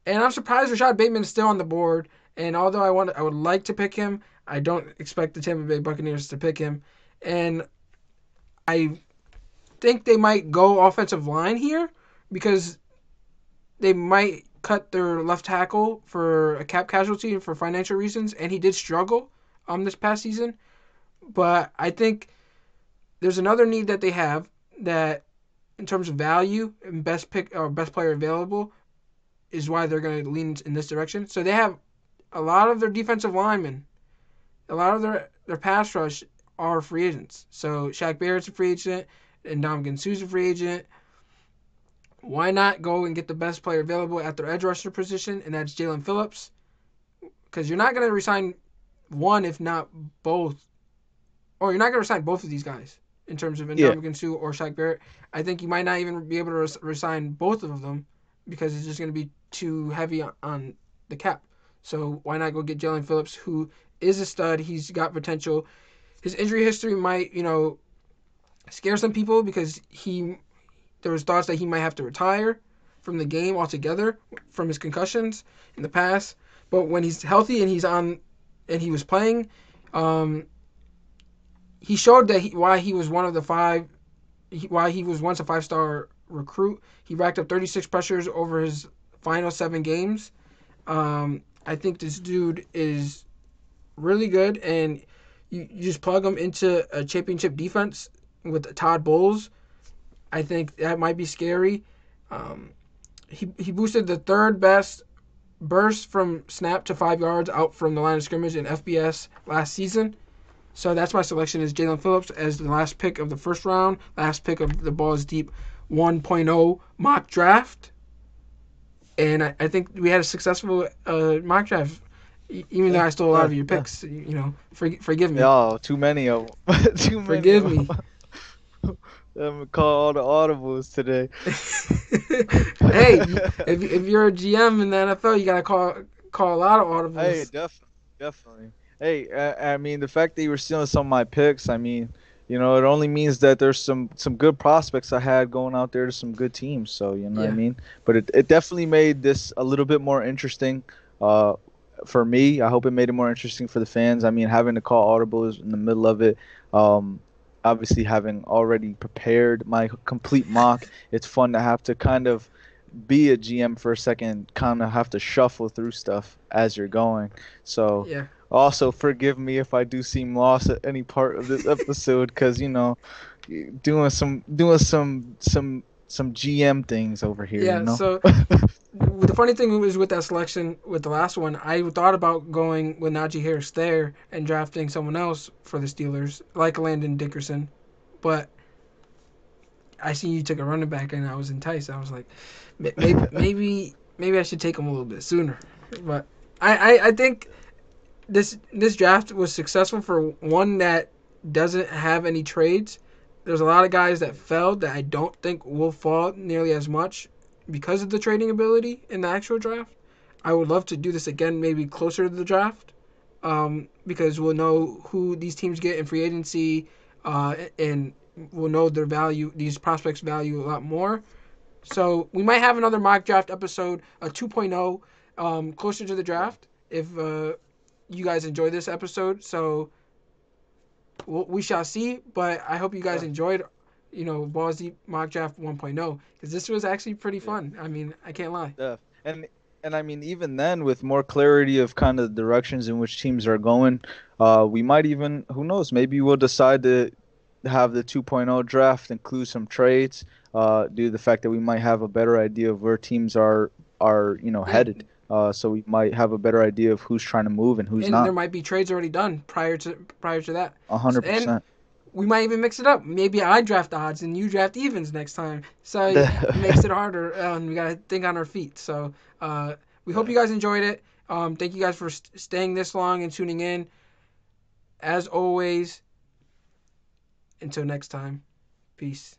And I'm surprised Rashad Bateman is still on the board. And although I would like to pick him, I don't expect the Tampa Bay Buccaneers to pick him. And I think they might go offensive line here because they might cut their left tackle for a cap casualty for financial reasons. And he did struggle this past season. But I think there's another need that they have that, in terms of value and best pick or best player available, is why they're going to lean in this direction. So they have a lot of their defensive linemen, a lot of their pass rush are free agents. So Shaq Barrett's a free agent, and Ndamukong Suh's a free agent. Why not go and get the best player available at their edge rusher position, and that's Jalen Phillips? Because you're not going to resign one, if not both. Or you're not going to resign both of these guys in terms of Ndamukong Suh or Shaq Barrett. I think you might not even be able to resign both of them because it's just going to be too heavy on the cap. So why not go get Jalen Phillips, who is a stud? He's got potential. His injury history might, scare some people because there was thoughts that he might have to retire from the game altogether from his concussions in the past. But when he's healthy and he was playing, he showed that why he was once a 5-star recruit. He racked up 36 pressures over his final 7 games. I think this dude is really good, and you just plug him into a championship defense with Todd Bowles. I think that might be scary. He boosted the third best burst from snap to 5 yards out from the line of scrimmage in FBS last season. So that's my selection is Jalen Phillips as the last pick of the first round, last pick of the Balls Deep 1.0 mock draft. And I think we had a successful mock draft, even though I stole a lot of your picks. Forgive me. Oh, too many of them. Forgive me. I'm call all the audibles today. Hey, if you're a GM in the NFL, you gotta call a lot of audibles. Hey, definitely. Hey, I mean, the fact that you were stealing some of my picks, I mean, it only means that there's some good prospects I had going out there to some good teams. So, what I mean? But it definitely made this a little bit more interesting for me. I hope it made it more interesting for the fans. I mean, having to call audibles in the middle of it, obviously having already prepared my complete mock, it's fun to have to kind of be a GM for a second, kind of have to shuffle through stuff as you're going. So yeah. Also, forgive me if I do seem lost at any part of this episode, because doing some GM things over here. Yeah. So the funny thing was with that selection, with the last one, I thought about going with Najee Harris there and drafting someone else for the Steelers, like Landon Dickerson, but I see you took a running back and I was enticed. I was like, maybe I should take him a little bit sooner. But I think this draft was successful for one that doesn't have any trades. There's a lot of guys that fell that I don't think will fall nearly as much because of the trading ability in the actual draft. I would love to do this again, maybe closer to the draft, because we'll know who these teams get in free agency, and we'll know their value, these prospects' value a lot more. So we might have another mock draft episode, a 2.0, closer to the draft, if you guys enjoy this episode. So we shall see, but I hope you guys enjoyed, Balls Deep Mock Draft 1.0, because this was actually pretty fun. I mean, I can't lie. Yeah. And I mean, even then, with more clarity of kind of the directions in which teams are going, we might even, who knows, maybe we'll decide to have the 2.0 draft include some trades, due to the fact that we might have a better idea of where teams are headed. So we might have a better idea of who's trying to move and who's not. And there might be trades already done prior to that. 100%. And we might even mix it up. Maybe I draft odds and you draft evens next time. So it makes it harder, and we got to think on our feet. So we hope you guys enjoyed it. Thank you guys for staying this long and tuning in. As always, until next time, peace.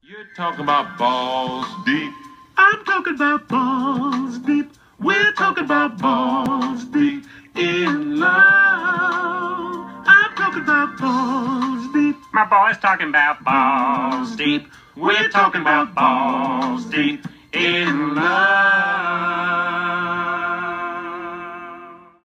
You're talking about balls deep. I'm talking about balls deep. We're talking about balls deep in love. I'm talking about balls deep. My boy's talking about balls deep. We're talking about balls deep in love.